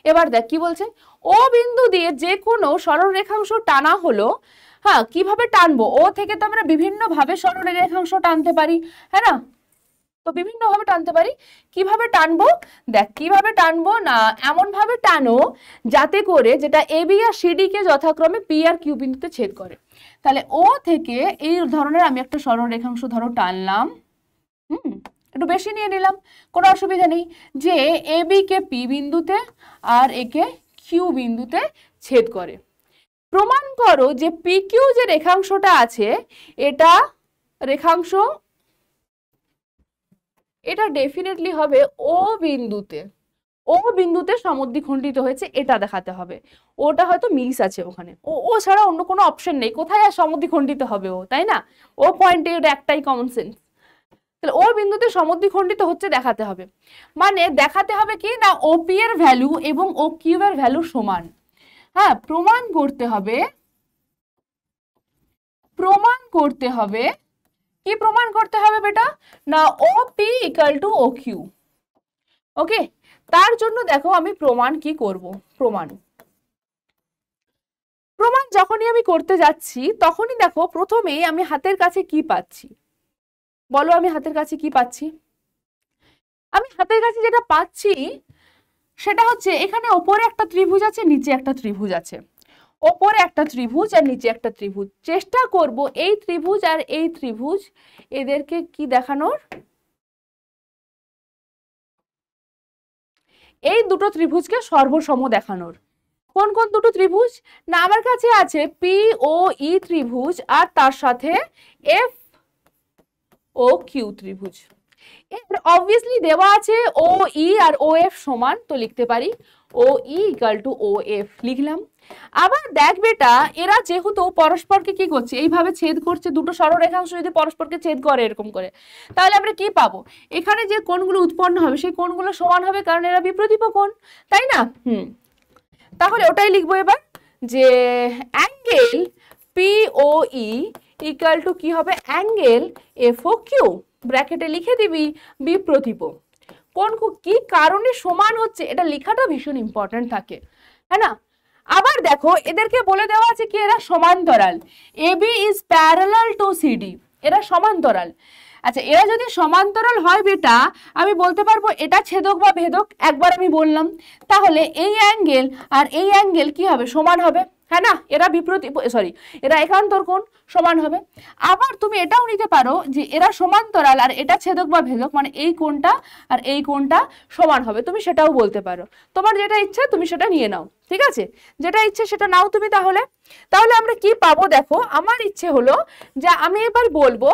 এবার দেখ কি বলছে, ও বিন্দু দিয়ে যে কোনো সরল রেখাংশ টানা হলো, হ্যাঁ কিভাবে টানবো, ও থেকে তো আমরা বিভিন্ন ভাবে সরল রেখাংশ টানতে পারি, হ্যাঁ না, তো বিভিন্ন ভাবে টানতে পারি। কিভাবে টানবো, দেখ কিভাবে টানবো না, এমন ভাবে টানো যাতে করে যেটা এ বি আর সিডি কে যথাক্রমে পি আর কিউ বিন্দুতে ছেদ করে। তাহলে ও থেকে এই ধরনের আমি একটা সরল রেখাংশ ধরো টানলাম, একটু বেশি নিয়ে নিলাম, কোনো অসুবিধা নেই, যে এ বি কে পি বিন্দুতে আর একে কিউ বিন্দুতে ছেদ করে। প্রমাণ করো যে পি কিউ যে রেখাংশটা আছে, এটা রেখাংশ, এটা ডেফিনেটলি হবে ও বিন্দুতে, ও বিন্দুতে সমদ্বিখণ্ডিত হয়েছে, এটা দেখাতে হবে। ওটা হয়তো মিস আছে ওখানে, ও ছাড়া অন্য কোনো অপশন নেই, কোথায় আর সমদ্বিখণ্ডিত হবে ও, তাই না, ও পয়েন্টে এটা একটাই কমন সেন্স। তাহলে ও বিন্দুতে সমদ্বিখণ্ডিত হচ্ছে দেখাতে হবে, মানে দেখাতে হবে কি না ওপি এর ভ্যালু এবং ও কিউ এর ভ্যালু সমান। হ্যাঁ প্রমাণ করতে হবে, প্রমাণ করতে হবে, কি প্রমাণ করতে হবে বেটা না O P equal to O Q, okay. তার জন্য দেখো আমি প্রমাণ কি করব, প্রমাণ প্রমাণ যখনই আমি করতে যাচ্ছি তখনই দেখো প্রথমেই আমি হাতের কাছে কি পাচ্ছি, বলো আমি হাতের কাছে কি পাচ্ছি, আমি হাতের কাছে যেটা পাচ্ছি সেটা হচ্ছে এখানে ওপরে একটা ত্রিভুজ আছে, নিচে একটা ত্রিভুজ আছে, ওপরে একটা ত্রিভুজ আর নিচে একটা ত্রিভুজ। চেষ্টা করব এই ত্রিভুজ আর এই ত্রিভুজ এদেরকে কি দেখানোর, এই দুটো ত্রিভুজকে সর্বসম দেখানোর। কোন কোন দুটো ত্রিভুজ না, আমার কাছে আছে পি ও ই ত্রিভুজ আর তার সাথে এফ ও কিউ ত্রিভুজ। এর অবভিয়াসলি দেওয়া আছে ও ই আর ও এফ সমান, তো লিখতে পারি O E equal to O F, লিখলাম। আবার দেখ বেটা এরা যেহেতু পরস্পরকে কি করছে এইভাবে ছেদ করছে, দুটো সরলরেখাংশ যদি পরস্পরকে ছেদ করে এরকম করে, তাহলে আমরা কি পাবো, এখানে যে কোণগুলো উৎপন্ন হবে সেই কোণগুলো সমান হবে, কারণ এরা বিপ্রতীপ কোণ, তাই না। তাহলে ওটাই লিখবো এবার, যে angle P O E equal to কি হবে, অ্যাঙ্গেল এফ ও কিউ, ব্র্যাকেটে লিখে দিবি বিপ্রতীপ কোণ কি কারণে সমান হচ্ছে, এটা লেখাটা ভীষণ ইম্পর্টেন্ট থাকে, হ্যাঁ না। আবার দেখো এদেরকে বলে দেওয়া আছে কি এরা সমান্তরাল, AB is parallel to CD, এরা সমান্তরাল। আচ্ছা এরা যদি সমান্তরাল হয় বেটা আমি বলতে পারবো এটা ছেদক বা ভেদক, একবার আমি বললাম, তাহলে এই অ্যাঙ্গেল আর এই অ্যাঙ্গেল কি হবে, সমান হবে, হ্যাঁ না, এরা বিপরীত সরি এরা একান্তর কোণ সমান হবে। আবার তুমি এটাও নিতে পারো যে এরা সমান্তরাল আর এটা ছেদক বা ভেদক, মানে এই কোণটা আর এই কোণটা সমান হবে, তুমি সেটাও বলতে পারো, তোমার যেটা ইচ্ছা তুমি সেটা নিয়ে নাও, ঠিক আছে, যেটা ইচ্ছে সেটা নাও তুমি। তাহলে তাহলে আমরা কি পাবো, দেখো আমার ইচ্ছে হলো যে আমি এবার বলবো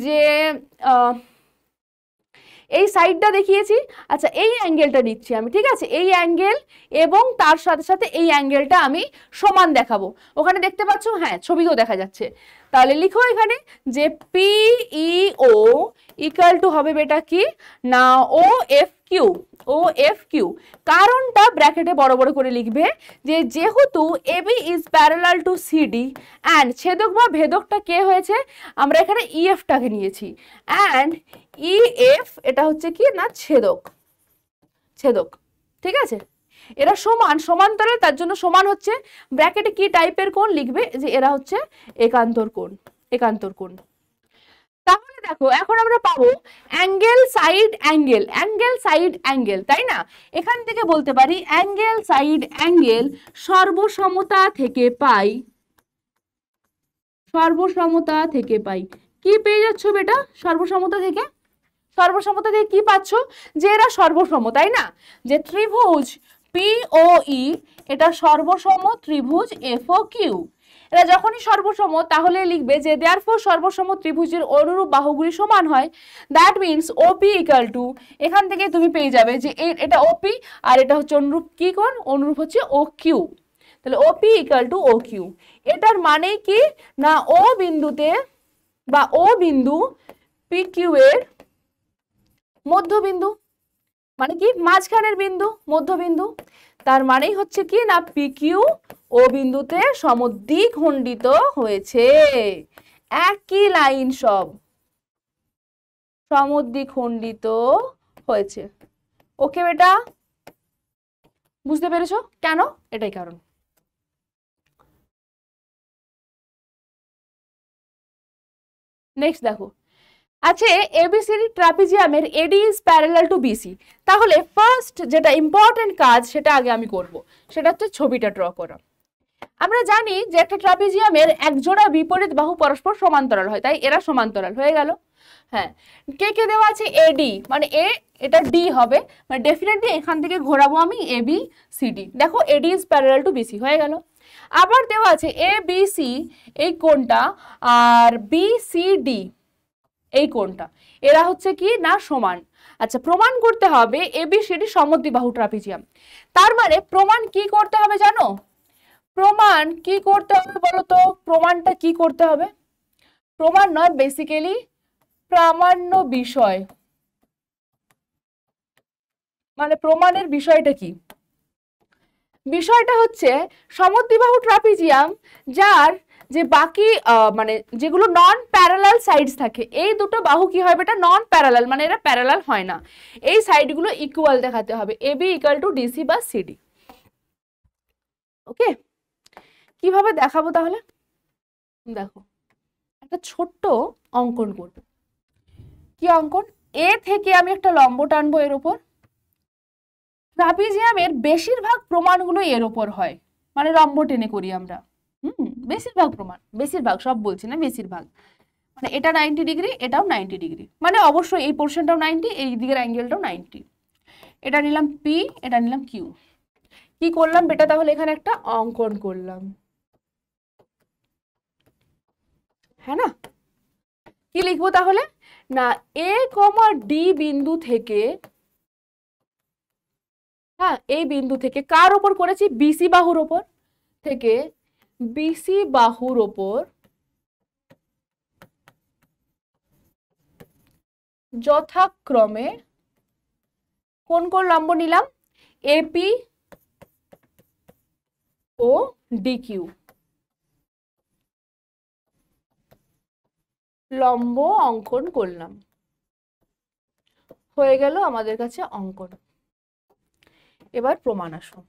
যে এই সাইডটা দেখিয়েছি, আচ্ছা এই অ্যাঙ্গেলটা নিচ্ছি আমি, ঠিক আছে, এই অ্যাঙ্গেল এবং তার সাথে সাথে এই অ্যাঙ্গেলটা আমি সমান দেখাবো, ওখানে দেখতে পাচ্ছ, হ্যাঁ ছবিও দেখা যাচ্ছে। তাহলে লিখো এখানে যে P E O equal to হবে বেটা কি না O F Q, O F Q, কারণটা ব্র্যাকেটে বড় বড় করে লিখবে যে যেহেতু AB is parallel to CD and ছেদক বা ভেদকটা কে হয়েছে, আমরা এখানে ইএফটাকে নিয়েছি, অ্যান্ড ইএফ এটা হচ্ছে কি না ছেদক, ছেদক, ঠিক আছে, এরা সমান সমান্তরাল তার জন্য সমান হচ্ছে, ব্র্যাকেটে কি টাইপের কোণ লিখবে যে এরা হচ্ছে একান্তর কোণ, একান্তর কোণ। তাহলে দেখো এখন আমরা পাবো angle side angle, angle side angle, তাই না, এখান থেকে বলতে পারি অ্যাঙ্গেল সাইড অ্যাঙ্গেল সর্বসমতা থেকে পাই, সর্বসমতা থেকে পাই কি পেয়ে যাচ্ছ বেটা সর্বসমতা থেকে? সর্বসমতা থেকে কি পাচ্ছ? যে এরা সর্বসম, তাই না? যে ত্রিভুজ POE এটা সর্বসম ত্রিভুজ FOQ। এরা যখনই সর্বসম তাহলে লিখবে যে দেয়ারফর সর্বসম ত্রিভুজের অনুরূপ বাহুগুলি সমান হয়। That means OP equal to, এখান থেকে তুমি পেয়ে যাবে যে এটা OP আর এটা হচ্ছে অনুরূপ কি কোণ? অনুরূপ হচ্ছে OQ। তাহলে OP ইকুয়াল টু OQ। এটার মানে কি না O বিন্দুতে বা O বিন্দু PQ এর মধ্যবিন্দু, মানে কি মাঝখানের বিন্দু, মধ্যবিন্দু। তার মানেই হচ্ছে কি না PQ ও বিন্দুতে সমদ্বিখণ্ডিত হয়েছে। একই লাইন সব সমদ্বিখণ্ডিত হয়েছে। ওকে বেটা, বুঝতে পেরেছো কেন? এটাই কারণ। নেক্সট দেখো, আছে ABCD ট্রাপিজিয়ামের AD is parallel two BC। তাহলে ফার্স্ট যেটা ইম্পর্টেন্ট কাজ সেটা আগে আমি করব, সেটা হচ্ছে ছবিটা ড্র করা। আমরা জানি যে একটা ট্রাপিজিয়ামের একজোড়া বিপরীত বাহু পরস্পর সমান্তরাল হয়, তাই এরা সমান্তরাল হয়ে গেল। হ্যাঁ, কে কে দেওয়া আছে? AD, মানে এ এটা D হবে, মানে ডেফিনেটলি এখান থেকে ঘোরাবো আমি ABCD। দেখো AD is parallel two BC হয়ে গেল। আবার দেওয়া আছে ABC এই কোণটা আর BCD এই কোণটা, এরা হচ্ছে কি না সমান। আচ্ছা, প্রমাণ করতে হবে ABCD সমদ্বিবাহু ট্রাপিজিয়াম। তার মানে প্রমাণ কি করতে হবে জানো? প্রমাণ কি করতে হবে বলো তো? প্রমাণটা কি করতে হবে? প্রমাণ নয়, বেসিক্যালি প্রামাণ্য বিষয়। মানে প্রমাণের বিষয়টা কি? বিষয়টা হচ্ছে সমদ্বিবাহু ট্রাপিজিয়াম যার যে বাকি মানে যেগুলো নন প্যারালাল সাইডস থাকে, এই দুটো বাহু কি হয় বেটা? নন প্যারালাল, মানে এরা প্যারালাল হয় না। এই সাইডগুলো ইকুয়াল দেখাতে হবে, AB ইকুয়াল টু DC বা CD। ওকে, কিভাবে দেখাবো তাহলে? দেখো, একটা ছোট্ট অঙ্কন করব। কি অঙ্কন? এ থেকে আমি একটা লম্ব টানবো এর উপর। ট্রাপিজিয়ামের বেশিরভাগ প্রমাণগুলো এর উপর হয়, মানে লম্ব টেনে করি আমরা। বেশিরভাগ প্রমাণ, বেশিরভাগ, সব বলছি না, বেশিরভাগ। মানে এটা 90 ডিগ্রি, এটাও 90 ডিগ্রি, মানে অবশ্যই এই পোর্শনটাও 90, এই দিকের অ্যাঙ্গেলটাও 90। এটা নিলাম P, এটা নিলাম Q। কি করলাম বেটা? তাহলে এখানে একটা অঙ্কন করলাম, হ্যাঁ না? কি লিখবো তাহলে? না A, D বিন্দু থেকে, হ্যাঁ এই বিন্দু থেকে কার ওপর করেছি? BC বাহুর ওপর, থেকে BC বাহুর ওপর যথাক্রমে কোন কোন লম্ব নিলাম? AP ও DQ লম্ব অঙ্কন করলাম। হয়ে গেল আমাদের কাছে অঙ্কন। এবার প্রমাণ আসো।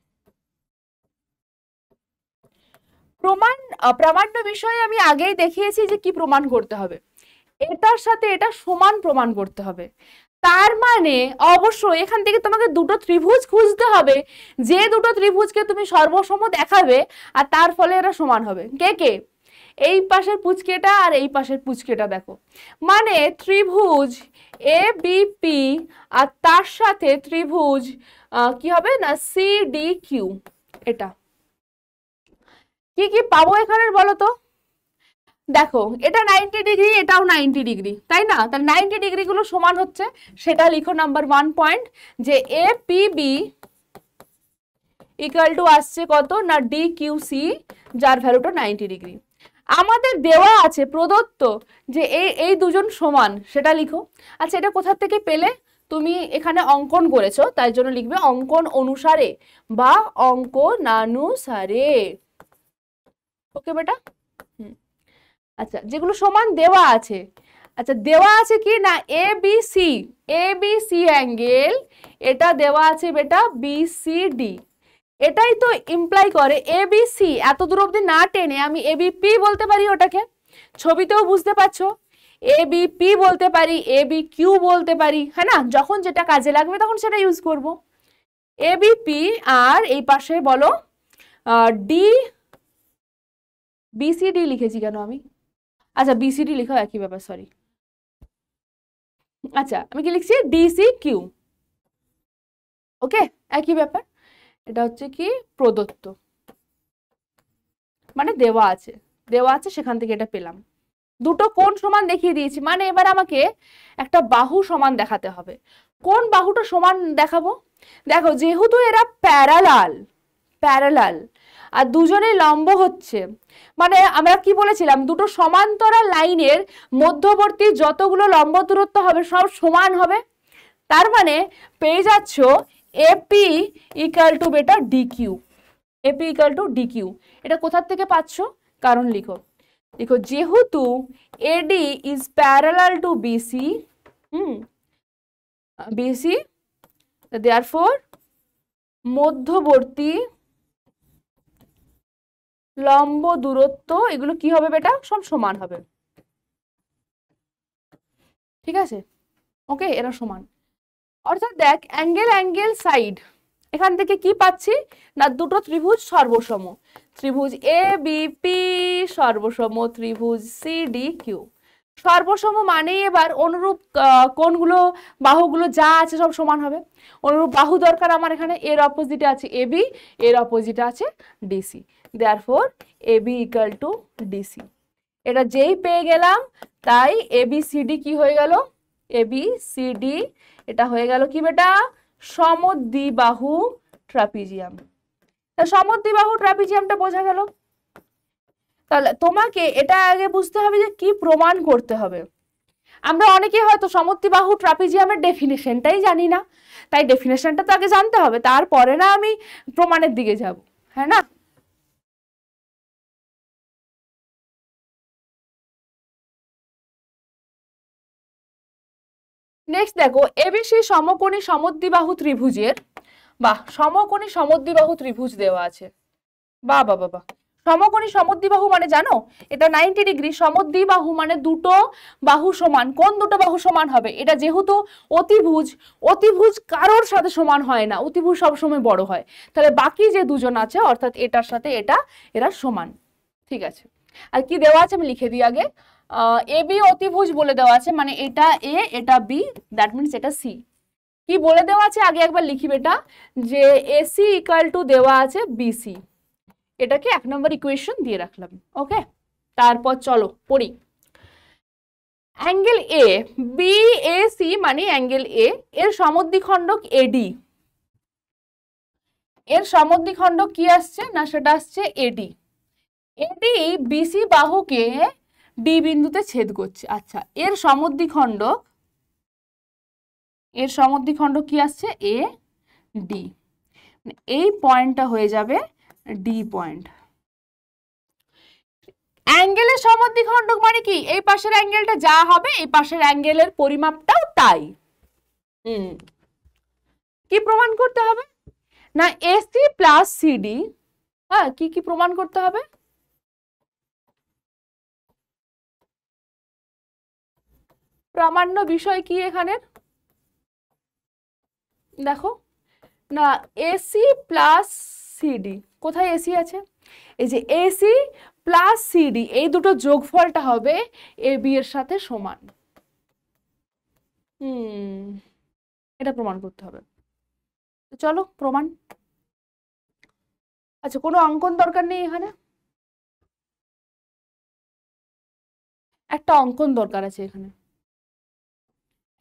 প্রমাণ, প্রামাণ্য বিষয়ে আমি আগেই দেখিয়েছি যে কি প্রমাণ করতে হবে। এটার সাথে এটা সমান প্রমাণ করতে হবে। তার মানে অবশ্যই এখান থেকে তোমাকে দুটো ত্রিভুজ খুঁজতে হবে, যে দুটো ত্রিভুজকে তুমি সর্বসম দেখাবে আর তার ফলে এরা সমান হবে। কে কে? এই পাশের পুচকেটা আর এই পাশের পুচকেটা দেখো, মানে ত্রিভুজ ABP আর তার সাথে ত্রিভুজ কি হবে না CDQ। এটা কি কি পাবো এখানে বলো তো? দেখো, এটা 90 ডিগ্রি, এটাও 90 ডিগ্রি, তাই না? তাহলে 90 ডিগ্রি গুলো সমান হচ্ছে, সেটা লিখো নাম্বার 1 পয়েন্ট, যে APB ইকুয়াল টু আসছে কত না DQC, যার ভ্যালুটা 90 ডিগ্রি। আমাদের দেওয়া আছে প্রদত্ত যে এই দুজন সমান, সেটা লিখো। আচ্ছা, এটা কোথা থেকে পেলে? তুমি এখানে অঙ্কন করেছো, তাই জন্য লিখবে অঙ্কন অনুসারে বা অঙ্কনানুসারে। ওকে বেটা? আচ্ছা, যেগুলো সমান দেওয়া আছে, আচ্ছা দেওয়া আছে কি না ABC অ্যাঙ্গেল, এটা দেওয়া আছে বেটা BCD। এটাই তো ইমপ্লাই করে ABC, এত দূর অবধি না টেনে আমি ABP বলতে পারি, ওটাকে ছবিতেও বুঝতে পারছো। ABP বলতে পারি, ABQ বলতে পারি, হ্যাঁ না? যখন যেটা কাজে লাগবে তখন সেটা ইউজ করব। ABP আর এই পাশে বলো BCD লিখেছি কেন আমি? আচ্ছা বিসিডি লিখো, একই ব্যাপার, সরি। আচ্ছা আমি কি লিখছি, ডিসি কিউ। ওকে, একই ব্যাপার। এটা হচ্ছে কি প্রদত্ত, মানে দেওয়া আছে, দেওয়া আছে সেখান থেকে এটা পেলাম। দুটো কোণ সমান দেখিয়ে দিয়েছি, মানে এবার আমাকে একটা বাহু সমান দেখাতে হবে। কোন বাহুটা সমান দেখাবো? দেখো যেহেতু এরা প্যারালাল, প্যারালাল আর দুজনে লম্ব হচ্ছে, মানে আমরা কি বলেছিলাম, দুটো সমান্তরাল লাইনের মধ্যবর্তী যতগুলো লম্ব দূরত্ব হবে সব সমান হবে। তার মানে পেয়ে যাচ্ছ এপি ইকুয়াল টু বেটা DQ, AP equal to DQ. এটা কোথার থেকে পাচ্ছ? কারণ লিখো, দেখো যেহেতু AD is parallel to BC, BC therefore মধ্যবর্তী লম্ব দূরত্ব এগুলো কি হবে বেটা, সব সমান হবে। ঠিক আছে, ওকে, এরা সমান। অর্থাৎ দেখ অ্যাঙ্গেল অ্যাঙ্গেল সাইড, এখান থেকে কি পাচ্ছি না, দুটো ত্রিভুজ সর্বসম, ত্রিভুজ এ বি পি সর্বসম, ত্রিভুজ সি ডি কিউ সর্বসম, মানেই এবার অনুরূপ কোণগুলো বাহুগুলো যা আছে সব সমান হবে। অনুরূপ বাহু দরকার আমার এখানে, এর অপোজিটে আছে এবি, এর অপোজিটে আছে DC, therefore AB equal to DC. এটা যেই পেয়ে গেলাম তাই এবিসিডি কি হয়ে গেল, এবিসিডি এটা হয়ে গেল কি বেটা, সমদ্বিবাহু ট্রাপিজিয়াম। তা সমদ্বিবাহু ট্রাপিজিয়ামটা বোঝা গেল। তাহলে তোমাকে এটা আগে বুঝতে হবে যে কি প্রমাণ করতে হবে। আমরা অনেকে হয়তো সমদ্বিবাহু ট্রাপিজিয়ামের ডেফিনেশনটাই জানি না, তাই ডেফিনেশনটা তো আগে জানতে হবে, তারপরে না আমি প্রমাণের দিকে যাব, হ্যাঁ না? নেক্সট দেখো এবিসি সমকোণী সমদ্বিবাহু ত্রিভুজের, বা সমকোণী সমদ্বিবাহু ত্রিভুজ দেওয়া আছে। বাহ বাহ বাহ, সমকোণী সমদ্বিবাহু মানে জানো, এটা 90 ডিগ্রি, সমদ্বিবাহু মানে দুটো বাহু সমান। কোন দুটো বাহু সমান হবে? এটা যেহেতু অতিভুজ, অতিভুজ কারোর সাথে সমান হয় না, অতিভুজ সবসময় বড় হয়, তাহলে বাকি যে দুজন আছে অর্থাৎ এটার সাথে এটা, এরা সমান। ঠিক আছে, আর কি দেওয়া আছে আমি লিখে দিই আগে। এ বি অতিভুজ বলে দেওয়া আছে, মানে এটা এ এটা বি, দ্যাট মিনস এটা সি। কি বলে দেওয়া আছে আগে একবার লিখি বেটা, যে এসি ইকুয়াল টু দেওয়া আছে বিসি, এটাকে 1 নম্বর ইকুয়েশন দিয়ে রাখলাম। ওকে, তারপর চলো পড়ি। Angle A B A C মানে অ্যাঙ্গেল এ, এর সমদ্বিখণ্ডক এডি, এর সমদ্বিখণ্ডক কি আসছে না, সেটা আসছে এডি। এডি বিসি বাহুকে ডি বিন্দুতে ছেদ করছে। আচ্ছা এর সমদ্বিখণ্ডক, এর সমদ্বিখণ্ডক কি আসছে এ ডি, এই পয়েন্টটা হয়ে যাবে ডি পয়েন্ট। অ্যাঙ্গেলের সমদ্বিখণ্ডক মানে কি, এই পাশের অ্যাঙ্গেলটা যা হবে এই পাশের অ্যাঙ্গেলের পরিমাপটাও তাই। কি প্রমাণ করতে হবে না, এসি প্লাস সিডি, হ্যাঁ কি কি প্রমাণ করতে হবে, প্রামাণ্য বিষয় কি এখানে দেখো না, এসি প্লাস সিডি, কোথায় এসি আছে, এই যে এসি প্লাস সিডি, এই দুটো যোগফলটা হবে এ বি এর সাথে সমান। এটা প্রমাণ করতে হবে, চলো প্রমাণ। আচ্ছা কোনো অঙ্কন দরকার নেই এখানে, একটা অঙ্কন দরকার আছে এখানে,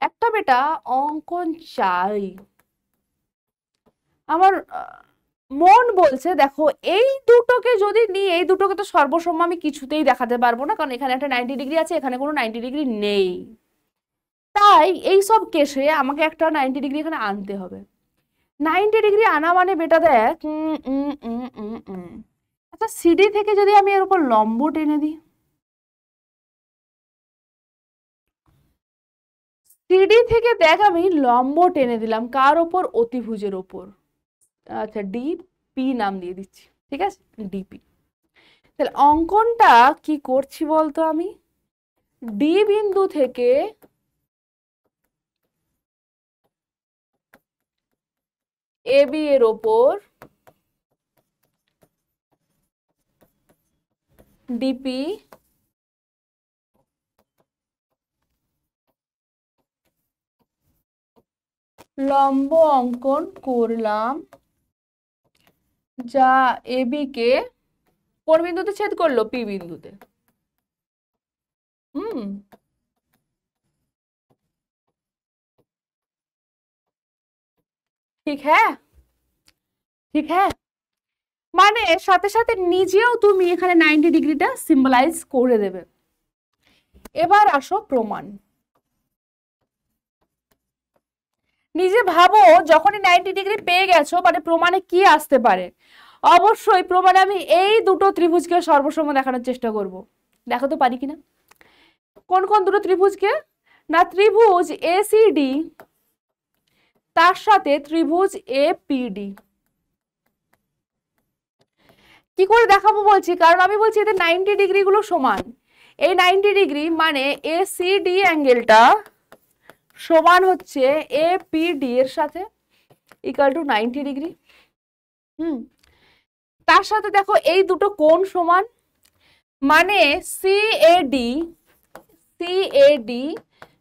একটা বেটা অঙ্কন চাই। আমার মন বলছে দেখো এই দুটোকে যদি নিই, এই দুটোকে তো সর্বসম আমি কিছুতেই দেখাতে পারবো না, কারণ এখানে একটা 90 ডিগ্রি আছে, এখানে কোনো 90 ডিগ্রি নেই, তাই এই সব কেসে আমাকে একটা 90 ডিগ্রি এখানে আনতে হবে। 90 ডিগ্রি আনা মানে বেটা দেখ, আচ্ছা সিডি থেকে যদি আমি এর উপর লম্ব টেনে দিই, সিডি থেকে দেখ আমি লম্ব টেনে দিলাম কার ওপর, অতিভুজের ওপর। আচ্ছা ডিপি নাম দিয়ে দিচ্ছি, ঠিক আছে ডিপি। তাহলে অঙ্কনটা কি করছি বলতো, আমি ডি বিন্দু থেকে এ বি এর ওপর ডিপি লম্ব অঙ্কন করলাম যা এবি কে কোন বিন্দুতে ছেদ করলো? পি বিন্দুতে। ঠিক হ্যাঁ, ঠিক হ্যাঁ, মানে সাথে সাথে নিজেও তুমি এখানে 90 ডিগ্রিটা সিম্বলাইজ করে দেবে। এবার আসো প্রমাণ। নিজে ভাবো যখনই 90 ডিগ্রি পেয়ে গেছো, মানে প্রমাণে কি আসতে পারে। অবশ্যই প্রমাণে আমি এই দুটো ত্রিভুজকে সর্বসম দেখানোর চেষ্টা করব। দেখো তো পারি কিনা। কোন কোন দুটো ত্রিভুজকে? না, ত্রিভুজ এসিডি তার সাথে ত্রিভুজ এপিডি। কি করে দেখাবো বলছি, কারণ আমি বলছি এদের 90 ডিগ্রি গুলো সমান। এই 90 ডিগ্রি মানে এসিডি অ্যাঙ্গেলটা সমান হচ্ছে এপিডি এর সাথে, ইকুয়াল টু 90 ডিগ্রি। তার সাথে দেখো এই দুটো কোণ সমান, মানে সিএডি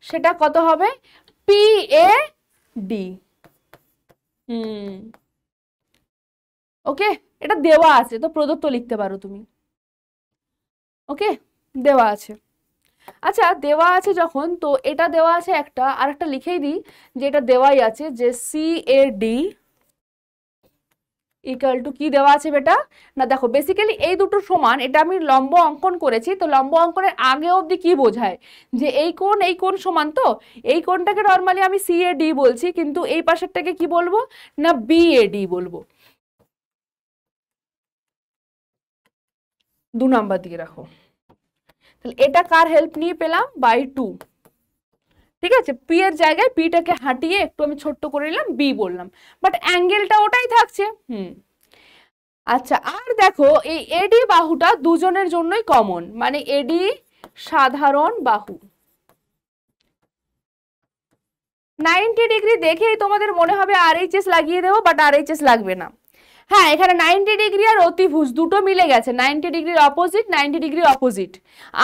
সেটা কত হবে? পিএডি। ওকে, এটা দেওয়া আছে, তো প্রদত্ত লিখতে পারো তুমি। ওকে, দেওয়া আছে। আচ্ছা, দেওয়া আছে যখন, তো এটা দেওয়া আছে একটা, আর একটা লিখেই দিই যে এটা দেওয়াই আছে যে সিএডি ইকুয়াল টু কি দেওয়া আছে বেটা? না দেখো, বেসিক্যালি এই দুটো সমান, এটা আমি লম্ব অঙ্কন করেছি, তো লম্ব অঙ্কনের আগে অবধি কি বোঝায় যে এই কোণ সমান, তো এই কোণটাকে নর্মালি আমি সিএডি বলছি, কিন্তু এই পাশেরটাকে কি বলবো? না বিএডি বলবো। 2 নাম্বার দিয়ে রাখো। তাহলে এটা কার হেল্প নিয়ে পেলাম? বাই 2। ঠিক আছে, পি এর জায়গায় পিটাকে হাঁটিয়ে একটু আমি ছোট্ট করে নিলাম, বি বললাম, বাট অ্যাঙ্গেলটা ওটাই থাকছে। আচ্ছা, আর দেখো এই এডি বাহুটা দুজনের জন্যই কমন, মানে এডি সাধারণ বাহু। 90 ডিগ্রি দেখেই তোমাদের মনে হবে আরএইচএস লাগিয়ে দেবো, বাট আরএইচএস লাগবে না। হ্যাঁ, এখানে 90 ডিগ্রি আর অতিভুজ দুটো মিলে গেছে, 90 ডিগ্রির অপোজিট 90 ডিগ্রির অপোজিট,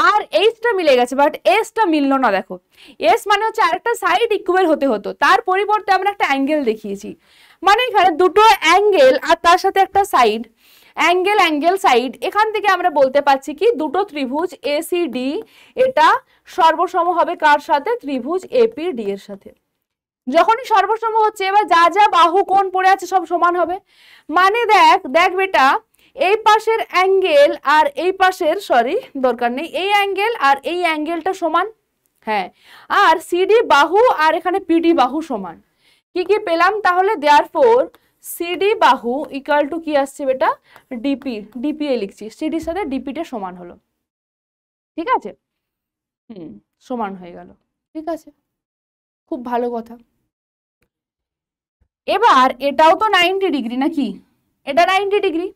আর এইচটা মিলে গেছে, বাট এসটা মিললো না। দেখো, এস মানে হচ্ছে আরেকটা সাইড ইকুয়াল হতে হতো, তার পরিবর্তে আমরা একটা অ্যাঙ্গেল দেখিয়েছি, মানে এখানে দুটো অ্যাঙ্গেল আর তার সাথে একটা সাইড, অ্যাঙ্গেল সাইড। এখান থেকে আমরা বলতে পারছি কি দুটো ত্রিভুজ এসিডি এটা সর্বসম হবে কার সাথে? ত্রিভুজ এপিডি এর সাথে। যখনই সর্বসম হচ্ছে, এবার যা যা বাহু কোণ পড়ে আছে সব সমান হবে, মানে দেখ বেটা, এই পাশের অ্যাঙ্গেল আর এই পাশের, সরি দরকার নেই, এই অ্যাঙ্গেল আর এই অ্যাঙ্গেলটা সমান। হ্যাঁ, আর সিডি বাহু আর এখানে পিডি বাহু সমান। কি কি পেলাম তাহলে? দেয়ারফর সিডি বাহু ইকুয়াল টু কি আসছে বেটা? ডিপি এ লিখছি, সিডির সাথে ডিপিটা সমান হলো। ঠিক আছে, সমান হয়ে গেল। ঠিক আছে, খুব ভালো কথা। এবার এটাও তো 90 ডিগ্রি নাকি? এটা 90 ডিগ্রি।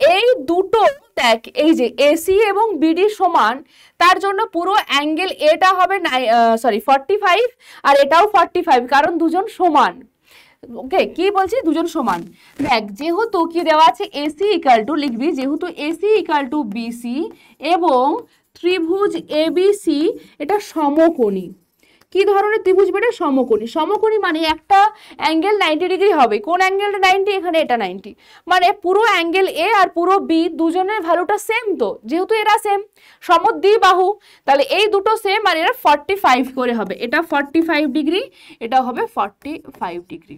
এই দুটো দেখ, এই যে এসি এবং বিডি সমান, তার জন্য পুরো অ্যাঙ্গেল এটা হবে 45, আর এটাও 45, কারণ দুজন সমান। ওকে, কি বলছি? দুজন সমান। দেখ, যেহেতু কি দেওয়া আছে এসি ইকুয়াল টু, লিখবি যেহেতু এসি ইকুয়াল টু বিসি এবং ত্রিভুজ এবিসি এটা সমকোণী। কি ধরনের ত্রিভুজ বেটা? সমকোণী। সমকোণী মানে একটা অ্যাঙ্গেল 90 ডিগ্রি হবে। কোন অ্যাঙ্গেলটা 90? এখানে এটা 90, মানে পুরো অ্যাঙ্গেল এ আর পুরো বি দুজনের ভ্যালুটা সেম, তো যেহেতু এরা সেম সমদ্বিবাহু, তাহলে এই দুটো সেম, আর এরা 45 করে হবে। এটা 45 ডিগ্রি, এটা হবে 45 ডিগ্রি।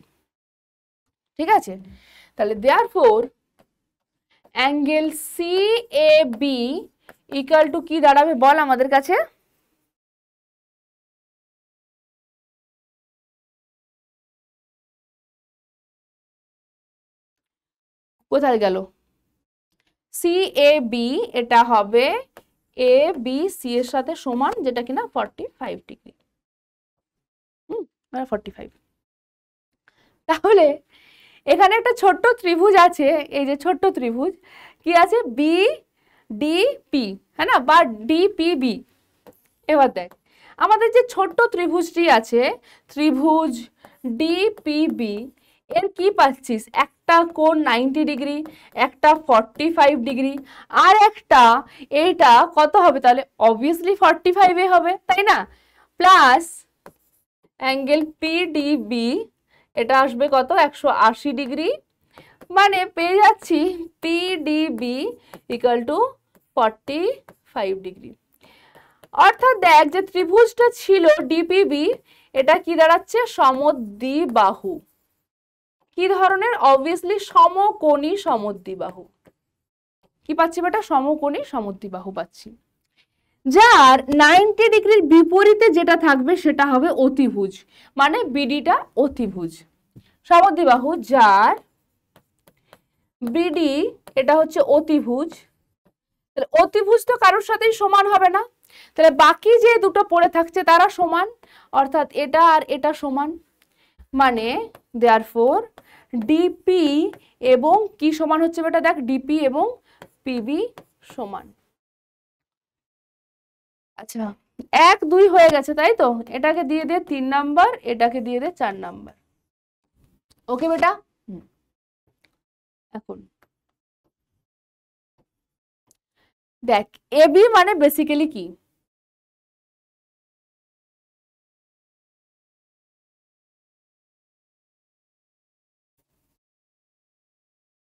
ঠিক আছে, তাহলে therefore angle C A B equal to কি দাঁড়াবে বল আমাদের কাছে? কোথায় গেল? সি এ বি এটা হবে এ বি সি এর সাথে সমান, যেটা কিনা 45 ডিগ্রি। 45। তাহলে এখানে একটা ছোট্ট ত্রিভুজ আছে, এই যে ছোট্ট ত্রিভুজ কি আছে? বি ডি পি, হ্যাঁ না, বা ডিপিবি। এবার দেখ, আমাদের যে ছোট্ট ত্রিভুজটি আছে, ত্রিভুজ ডিপিবি, এর কি পাচ্ছিস? একটা কোণ 90 ডিগ্রি, একটা 45 ডিগ্রি, আর একটা এইটা কত হবে তাহলে? অবভিয়াসলি 45 এ হবে, তাই না? প্লাস অ্যাঙ্গেল পিডিবি এটা আসবে কত 180 ডিগ্রি, মানে পেয়ে যাচ্ছি পিডিবি ইকুয়াল টু 45 ডিগ্রি। অর্থাৎ দেখ যে ত্রিভুজটা ছিল ডিপিবি, এটা কি দাঁড়াচ্ছে সমদ্বিবাহু। কি ধরনের? অবভিয়াসলি সমকোণী সমদ্বিবাহু। কি পাচ্ছি বেটা? সমকোণী সমদ্বিবাহু পাচ্ছি, যার 90 ডিগ্রির বিপরীতে যেটা থাকবে সেটা হবে অতিভুজ, মানে বিডিটা অতিভুজ। সমদ্বিবাহু যার বিডি এটা হচ্ছে অতিভুজ, তাহলে অতিভুজ তো কারোর সাথেই সমান হবে না, তাহলে বাকি যে দুটো পড়ে থাকছে তারা সমান, অর্থাৎ এটা আর এটা সমান, মানে দেয়ারফর ডিপি এবং কি সমান হচ্ছে বেটা? দেখ ডিপি এবং পিবি সমান। আচ্ছা 1 2 হয়ে গেছে তাই তো, এটাকে দিয়ে দে 3 নাম্বার, এটাকে দিয়ে দে 4 নাম্বার। ওকে বেটা? এখন দেখ এবি মানে বেসিক্যালি কি?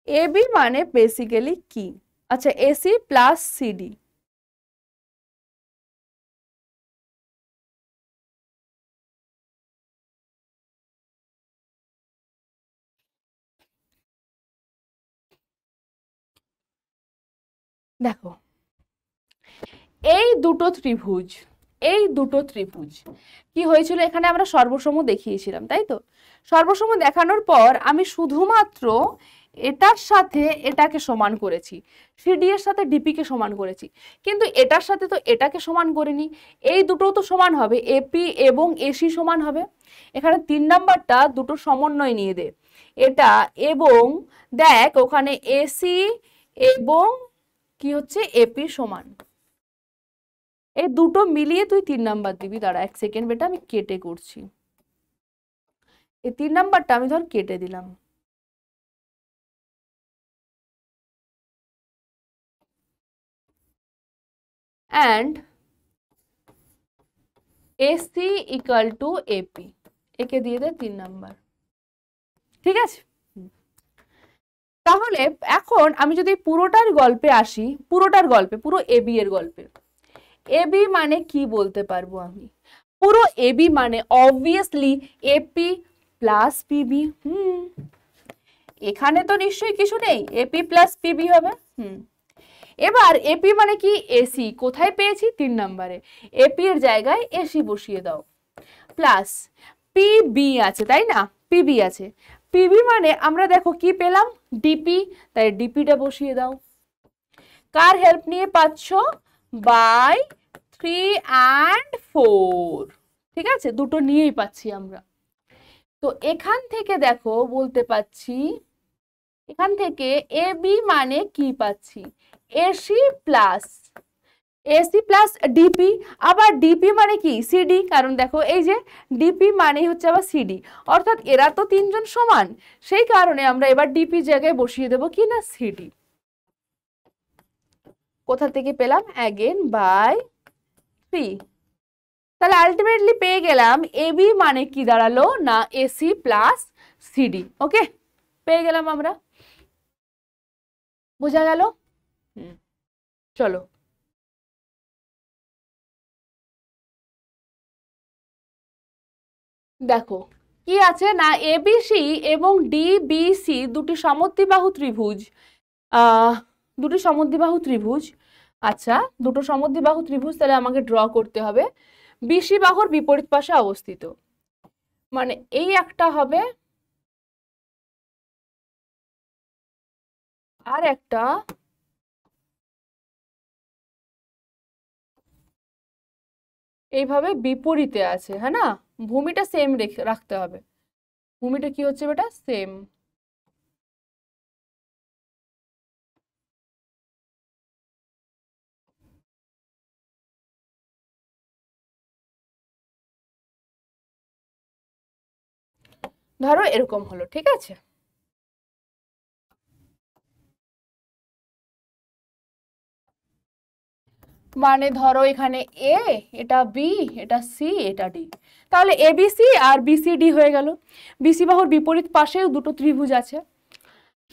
এবি মানে বেসিক্যালি কি? আচ্ছা এসি প্লাস সিডি। দেখো এই দুটো ত্রিভুজ, এই দুটো ত্রিভুজ কি হয়েছিল, এখানে আমরা সর্বসম দেখিয়েছিলাম তাই তো। সর্বসম দেখানোর পর আমি শুধুমাত্র এটার সাথে এটাকে সমান করেছি, সিডি এর সাথে ডিপি কে সমান করেছি, কিন্তু এটার সাথে তো এটাকে সমান করিনি। এই দুটো তো সমান হবে, এপি এবং এসি সমান হবে। এখানে 3 নাম্বারটা দুটো সমন্বয় নিয়ে দে, এটা এবং দেখ ওখানে এসি এবং কি হচ্ছে এপি সমান, এই দুটো মিলিয়ে তুই 3 নাম্বার দিবি। দাঁড়া 1 সেকেন্ড বেটা, আমি কেটে করছি। এই 3 নাম্বারটা আমি ধর কেটে দিলাম, and AC equal to AP, একে দিয়ে দে 3 নাম্বার। ঠিক আছে, তাহলে এখন আমি যদি পুরোটার গল্পে আসি, পুরোটার গল্পে, পুরো এবি এর গল্পে, এবি মানে কি বলতে পারবো আমি? পুরো এবি মানে অবভিয়াসলি এপি প্লাস পিবি। এখানে তো নিশ্চয়ই কিছু নেই, এপি প্লাস পিবি হবে। এবার এপি মানে কি? এসি। কোথায় পেয়েছি? 3 নাম্বারে। এপি এর জায়গায় এসি বসিয়ে দাও, প্লাস পিবি আছে তাই না, পিবি আছে। পিবি মানে আমরা দেখো কি পেলাম? ডিপি, তাই ডিপিটা বসিয়ে দাও। কার হেল্প নিয়ে পাচ্ছ? By 3 and 4। ঠিক আছে, দুটো নিয়েই পাচ্ছি আমরা। তো এখান থেকে দেখো বলতে পাচ্ছি, এখান থেকে এবি মানে কি পাচ্ছি? AC plus DP. আবার ডিপি মানে কি? সিডি, কারণ দেখো এই যে ডিপি মানে হচ্ছে আবার সিডি, অর্থাৎ এরা তো তিনজন সমান, সেই কারণে আমরা এবার ডিপি জায়গায় বসিয়ে দেবো কি না সিডি। কোথা থেকে পেলাম? Again by 3। তাহলে আলটিমেটলি পেয়ে গেলাম এবি মানে কি দাঁড়ালো না এসি প্লাস সিডি। ওকে, পেয়ে গেলাম আমরা, বোঝা গেল? চলো দেখো কি আছে না, এবিসি এবং ডিবিসি দুটি সমদ্বিবাহু ত্রিভুজ, দুটি সমদ্বিবাহু ত্রিভুজ। আচ্ছা দুটো সমদ্বিবাহু ত্রিভুজ তাহলে আমাকে ড্র করতে হবে, বিসি বাহুর বিপরীত পাশে অবস্থিত, মানে এই একটা হবে আর একটা এইভাবে বিপরীতে আছে, হ্যাঁ না? ভূমিটা সেম রাখতে হবে, ভূমিটা কি হচ্ছে বেটা? সেম। ধরো এরকম হলো, ঠিক আছে। মানে ধরো এখানে এ, এটা বি, এটা সি, এটা ডি। তাহলে এবিসি আর বিসিডি হয়ে গেল। বিসি বাহুর বিপরীত পাশেও দুটো ত্রিভুজ আছে।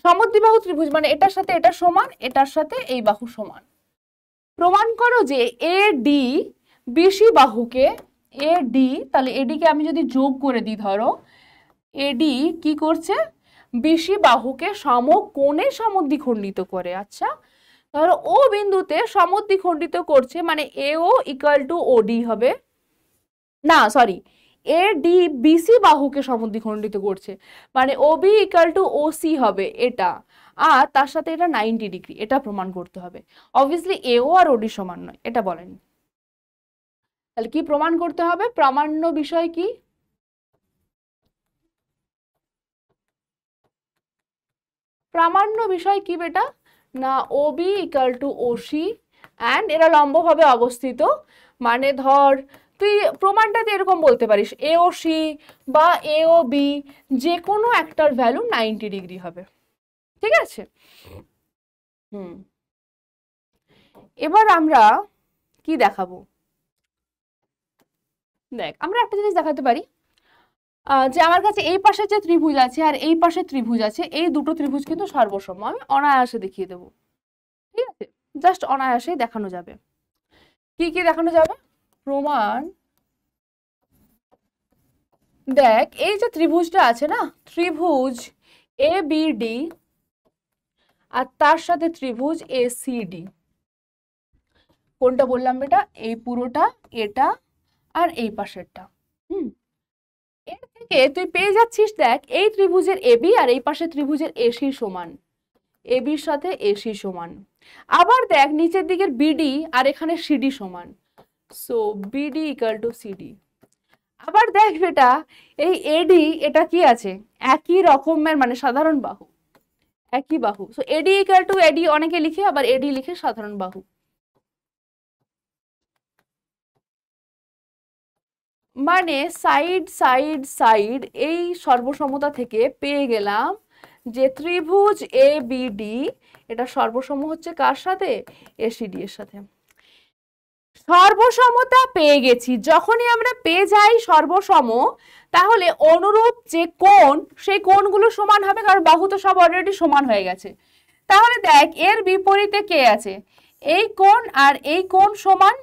সমদ্বিবাহু ত্রিভুজ মানে এটার সাথে এটা সমান, এটার সাথে এই বাহু সমান। প্রমাণ করো যে এ ডি বিসি বাহুকে, এ ডি, তাহলে এডিকে আমি যদি যোগ করে দিই, ধরো এডি কি করছে, বিসি বাহুকে সমকোণে সমদ্বিখণ্ডিত করে। আচ্ছা, ধরো ও বিন্দুতে সমদ্বিখণ্ডিত করছে, মানে এও ইকুয়াল টু ওডি হবে, না সরি, এ ডি বিসি বাহুকে সমদ্বিখণ্ডিত করছে, মানে ওবি ইকুয়াল টু ওসি হবে এটা, আর তার সাথে এটা 90 ডিগ্রি, এটা প্রমাণ করতে হবে। অবভিয়াসলি এও আর ওডি সমান নয়, এটা বলেনি। তাহলে কি প্রমাণ করতে হবে? প্রামাণ্য বিষয় কি? প্রামাণ্য বিষয় কি বেটা? না OB equal to OC and এরা লম্বভাবে অবস্থিত, মানে ধর তুই প্রমাণটাতে এরকম বলতে পারিস এওসি বা এওবি, যে কোনো একটার ভ্যালু 90 ডিগ্রি হবে। ঠিক আছে? এবার আমরা কি দেখাবো? দেখ, আমরা একটা জিনিস দেখাতে পারি যে আমার কাছে এই পাশে যে ত্রিভুজ আছে আর এই পাশে ত্রিভুজ আছে, এই দুটো ত্রিভুজ কিন্তু সর্বসম। আমি অনায়াসে দেখিয়ে দেবো। ঠিক আছে, জাস্ট অনায়াসেই দেখানো যাবে। কি কি দেখানো যাবে? প্রমাণ, দেখ এই যে ত্রিভুজটা আছে না, ত্রিভুজ এ বি ডি আর তার সাথে ত্রিভুজ এ সি ডি। কোনটা বললাম বেটা? এই পুরোটা, এটা আর এই পাশেরটা। এর থেকে তুই পেয়ে যাচ্ছিস, দেখ এই ত্রিভুজের এবি আর এই পাশে ত্রিভুজের এসি সমান, এবির সাথে এসি সমান। আবার দেখ নিচের দিকের বিডি আর এখানে সিডি সমান, so BD equal to CD. আবার দেখ বেটা এই এডি, এটা কি আছে? একই রকমের, মানে সাধারণ বাহু, একই বাহু। সো এডি ইকুয়াল টু এডি অনেকে লিখে, আবার এডি লিখে সাধারণ বাহু। মানে সাইড সাইড সাইড এই সর্বসমতা থেকে পেয়ে গেলাম যে ত্রিভুজ এ বি ডি এটা সর্বসম হচ্ছে কার সাথে? এসিডি এর সাথে। সর্বসমতা পেয়ে গেছি। যখনই আমরা পেয়ে যাই সর্বসম, তাহলে অনুরূপ যে কোণ, সেই কোণগুলো সমান হবে, কারণ বাহু তো সব অলরেডি সমান হয়ে গেছে। তাহলে দেখ এর বিপরীতে কে আছে? এই কোণ আর এই কোণ সমান।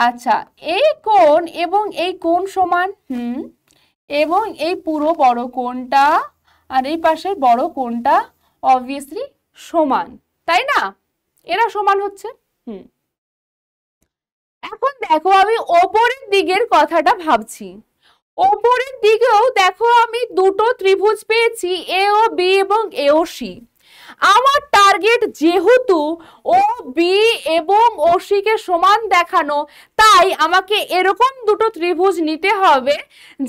আচ্ছা, এই কোণ এবং এই কোণ সমান, এবং এই পুরো বড় কোণটা আর এই পাশের বড় কোণটা অবভিয়াসলি সমান, তাই না? এরা সমান হচ্ছে। এখন দেখো আমি ওপরের দিকের কথাটা ভাবছি। ওপরের দিকেও দেখো আমি দুটো ত্রিভুজ পেয়েছি, এ ও বি এবং এ ও সি। আমার টার্গেট যেহেতু ও বি এবং ও সি কে সমান দেখানো, তাই আমাকে এরকম দুটো ত্রিভুজ নিতে হবে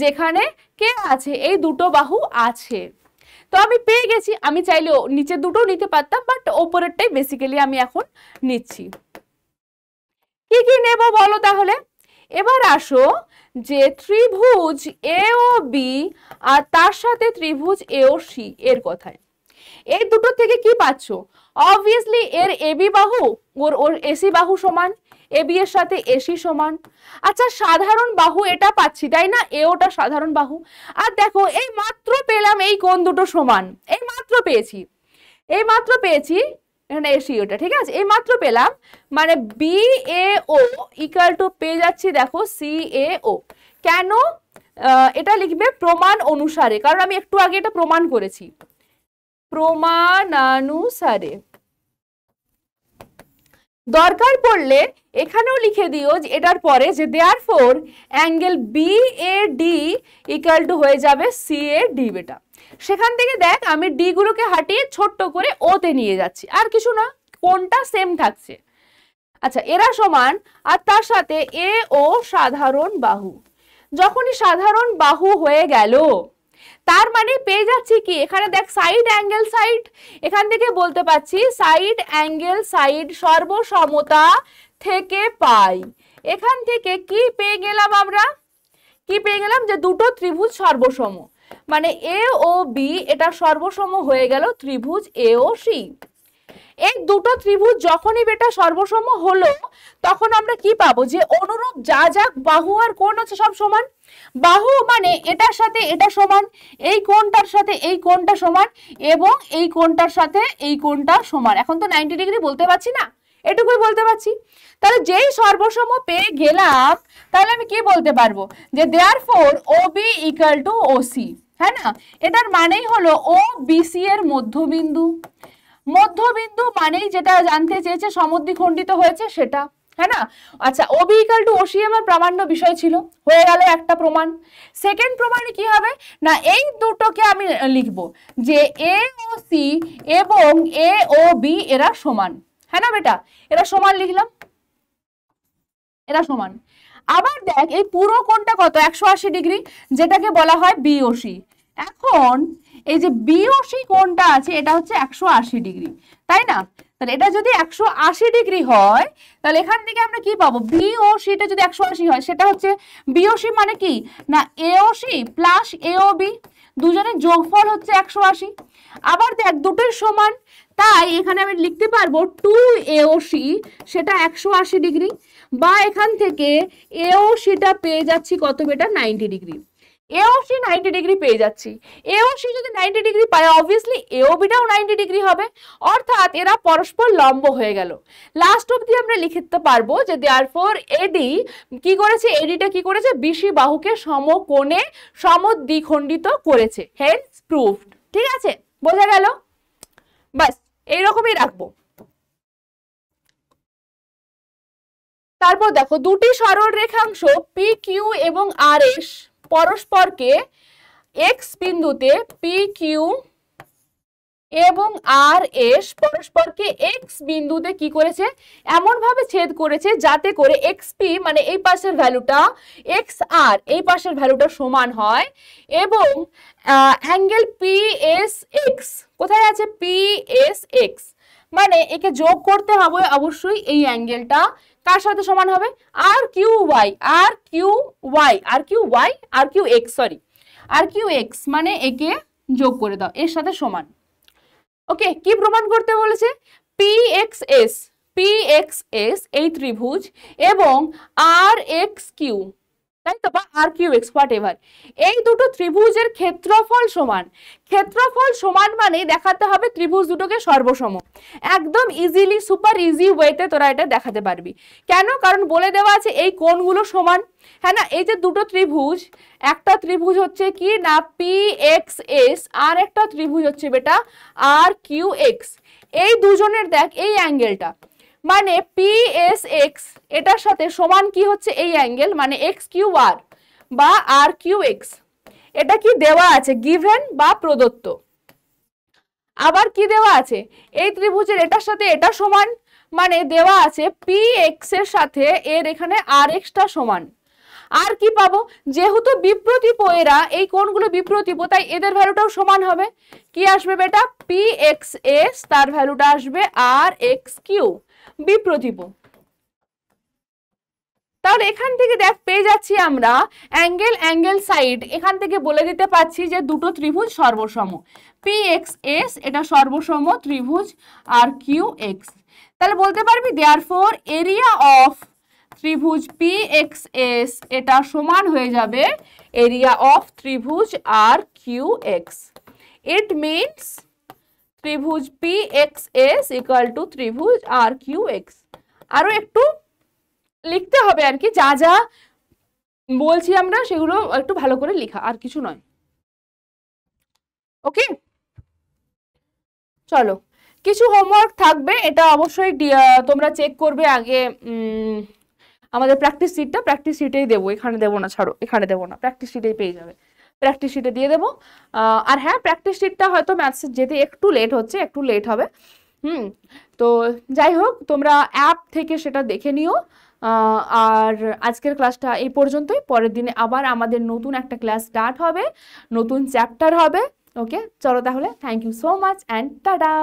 যেখানে কে আছে? এই দুটো বাহু আছে। তো আমি পেয়ে গেছি। আমি চাইলে নিচের দুটো নিতে পারতাম, বাট ওপরেরটাই বেসিক্যালি আমি এখন নিচ্ছি। কি কি নেব বলো তাহলে? এবার আসো যে ত্রিভুজ এ ও বি আর তার সাথে ত্রিভুজ এ ও সি এর কথায়। এই দুটো থেকে কি পাচ্ছ? অবভিয়াসলি এর এবি বাহু ওর এসি বাহু সমান, এবি এর সাথে এসি সমান। আচ্ছা, সাধারণ বাহু এটা পাচ্ছি, তাই না? এওটা সাধারণ বাহু। আর দেখো এই মাত্র পেলাম এই কোণ দুটো সমান, এই মাত্র পেয়েছি, এই মাত্র পেয়েছি এখানে এসি ওটা, ঠিক আছে? এই মাত্র পেলাম, মানে B A O equal to পেয়ে যাচ্ছি দেখো সি এ ও। কেন এটা লিখবে? প্রমাণ অনুসারে, কারণ আমি একটু আগে এটা প্রমাণ করেছি। প্রমাণানুসারে। দরকার পড়লে এখানেও লিখে দিও যে এটার পরে যে therefore angle B A D equal to হয়ে যাবে সি এ ডি বেটা। সেখান থেকে দেখ আমি ডি গুলোকে হাটিয়ে ছোট্ট করে ও তে নিয়ে যাচ্ছি, আর কিছু না, কোনটা সেম থাকছে। আচ্ছা, এরা সমান আর তার সাথে এ ও সাধারণ বাহু। যখনই সাধারণ বাহু হয়ে গেল, তার মানে পেয়ে যাচ্ছি কি? এখানে দেখ সাইড অ্যাঙ্গেল সাইড, এখান থেকে বলতে পারছি সাইড অ্যাঙ্গেল সাইড সর্বসমতা থেকে পাই। এখান থেকে কি পেয়ে গেলাম আমরা? কি পেয়ে গেলাম? যে দুটো ত্রিভুজ সর্বসম, মানে এ ও বি এটা সর্বসম হয়ে গেল ত্রিভুজ এ ও সি। এই দুটো ত্রিভুজ যখনই বেটা সর্বসম হলো তখন আমরা কি পাবো, যে অনুরূপ যা যা বাহু আর কোণ আছে সব সমান। বাহু মানে এটার সাথে এটা সমান, এই কোণটার সাথে এই কোণটা সমান, এবং এই কোণটার সাথে এই কোণটা সমান। এখন তো 90 ডিগ্রি বলতে পারছি না, এটুকুই বলতে পারছি। তাহলে যেই সর্বসম পেয়ে গেলাম, তাহলে আমি কি বলতে পারবো, যে therefore OB equal to OC, হ্যাঁ না? এটার মানেই হলো ও BC এর মধ্যবিন্দু। মধ্যবিন্দু মানেই যেটা জানতে চেয়েছে সমদ্বিখণ্ডিত হয়েছে সেটা, হ্যাঁ না? আচ্ছা, OB ইকুয়াল টু OC আমার প্রামাণ্য বিষয় ছিল, হয়ে গেল একটা প্রমাণ। সেকেন্ড প্রমাণে কি হবে না, এই দুটোকে আমি লিখবো যে AOC এবং AOB এরা সমান, হ্যাঁ না বেটা? এরা সমান লিখলাম, এরা সমান। আবার দেখ এই পুরো কোণটা কত, 180 ডিগ্রি, যেটাকে বলা হয় BOC। এখন এই যে BOC কোণটা আছে এটা হচ্ছে 180 ডিগ্রি, তাই না? তাহলে এটা যদি 180 ডিগ্রি হয়, তাহলে এখান থেকে আমরা কি পাবো, BOC টা যদি 180 হয় সেটা হচ্ছে BOC মানে কি না AOC প্লাস AOB, দুজনের যোগফল হচ্ছে 180। আবার দেখ দুটোই সমান, তাই এখানে আমি লিখতে পারবো 2AOC, সেটা 180 ডিগ্রি, বা এখান থেকে AOC টা পেয়ে যাচ্ছি কত বেটা, 90 ডিগ্রি। AOC 90 ডিগ্রি পেয়ে যাচ্ছি। AOC যদি 90 ডিগ্রি পায়, অবভিয়াসলি AOB টাও 90 ডিগ্রি হবে, অর্থাৎ এরা পরস্পর লম্ব হয়ে গেল। লাস্ট অবধি আমরা লিখতে পারবো যে দেয়ারফর AD কি করেছে, ADটা কি করেছে, BC বাহুকে সমকোণে সমদ্বিখণ্ডিত করেছে, হেন্স প্রুভড। ঠিক আছে, বোঝা গেল? বাস এইরকমই রাখবো। তারপর দেখো দুটি সরল রেখাংশ PQ এবং RS পরস্পরকে X বিন্দুতে PQ এবং RS পরস্পরকে X বিন্দুতে কি করেছে, এমন ভাবে ছেদ করেছে যাতে করে XP মানে এই পাশের ভ্যালুটা XR এই পাশের ভ্যালুটা সমান হয়, এবং অ্যাঙ্গেল PSX কোথায় আছে, PSX মানে একে যোগ করতে হবে অবশ্যই, এই অ্যাঙ্গেলটা কার সাথে সমান হবে, RQX মানে একে যোগ করে দাও, এর সাথে সমান। ওকে, কি প্রমাণ করতে বলেছে, PXS এই ত্রিভুজ এবং RXQ, তাই তো, বা RQX হোয়াট এভার, এই দুটো ত্রিভুজের ক্ষেত্রফল সমান। ক্ষেত্রফল সমান মানে দেখাতে হবে ত্রিভুজ দুটোকে সর্বসম। একদম ইজিলি, সুপার ইজি ওয়েতে তোরা এটা দেখাতে পারবি। কেন? কারণ বলে দেওয়া আছে এই কোণগুলো সমান, হ্যাঁ না? এই যে দুটো ত্রিভুজ, একটা ত্রিভুজ হচ্ছে কি না PXS, আর একটা ত্রিভুজ হচ্ছে বেটা RQX, এই দুজনের দেখ এই অ্যাঙ্গেলটা মানে PSX এটার সাথে সমান কি হচ্ছে, এই অ্যাঙ্গেল মানে XQR বা RQX। এটা কি দেওয়া আছে, গিভেন বা প্রদত্ত। আবার কি দেওয়া আছে, এই ত্রিভুজের এটার সাথে এটা সমান, মানে দেওয়া আছে PX এর সাথে এর এখানে RX টা সমান। আর কি পাবো, যেহেতু বিপ্রতীপ এরা, এই কোণগুলো বিপ্রতীপ, তাই এদের ভ্যালুটাও সমান হবে। কি আসবে বেটা, PXS তার ভ্যালুটা আসবে RXQ, বিপ্রতীপ। তাহলে এখান থেকে দেখ পেয়ে যাচ্ছি আমরা অ্যাঙ্গেল সাইড, এখান থেকে বলে দিতে পারছি যে দুটো ত্রিভুজ সর্বসম, PXS এটা সর্বসম ত্রিভুজ RQX। তাহলে বলতে পারবি দেয়ারফর এরিয়া অফ ত্রিভুজ PXS এটা সমান হয়ে যাবে এরিয়া অফ ত্রিভুজ RQX। ইট মিনস ত্রিভুজ PXS ইকুয়াল টু ত্রিভুজ RQX। আরো একটু লিখতে হবে আর কি, যা যা বলছি আমরা সেগুলো একটু ভালো করে লেখা, আর কিছু নয়। ওকে, চলো কিছু হোমওয়ার্ক থাকবে, এটা অবশ্যই তোমরা চেক করবে আগে। আমাদের প্র্যাকটিস শিটেই দেবো, এখানে দেবো না, ছাড়ো এখানে দেবো না, প্র্যাকটিস শিটেই পেয়ে যাবে, প্র্যাকটিস শিটে দিয়ে দেবো। আর হ্যাঁ, প্র্যাকটিস শিটটা হয়তো ম্যাথস যেতে একটু লেট হচ্ছে, একটু লেট হবে। তো যাই হোক, তোমরা অ্যাপ থেকে সেটা দেখে নিও। আর আজকের ক্লাসটা এই পর্যন্তই। পরের দিনে আবার আমাদের নতুন একটা ক্লাস স্টার্ট হবে, নতুন চ্যাপ্টার হবে। ওকে, চলো তাহলে, thank you so much and tata.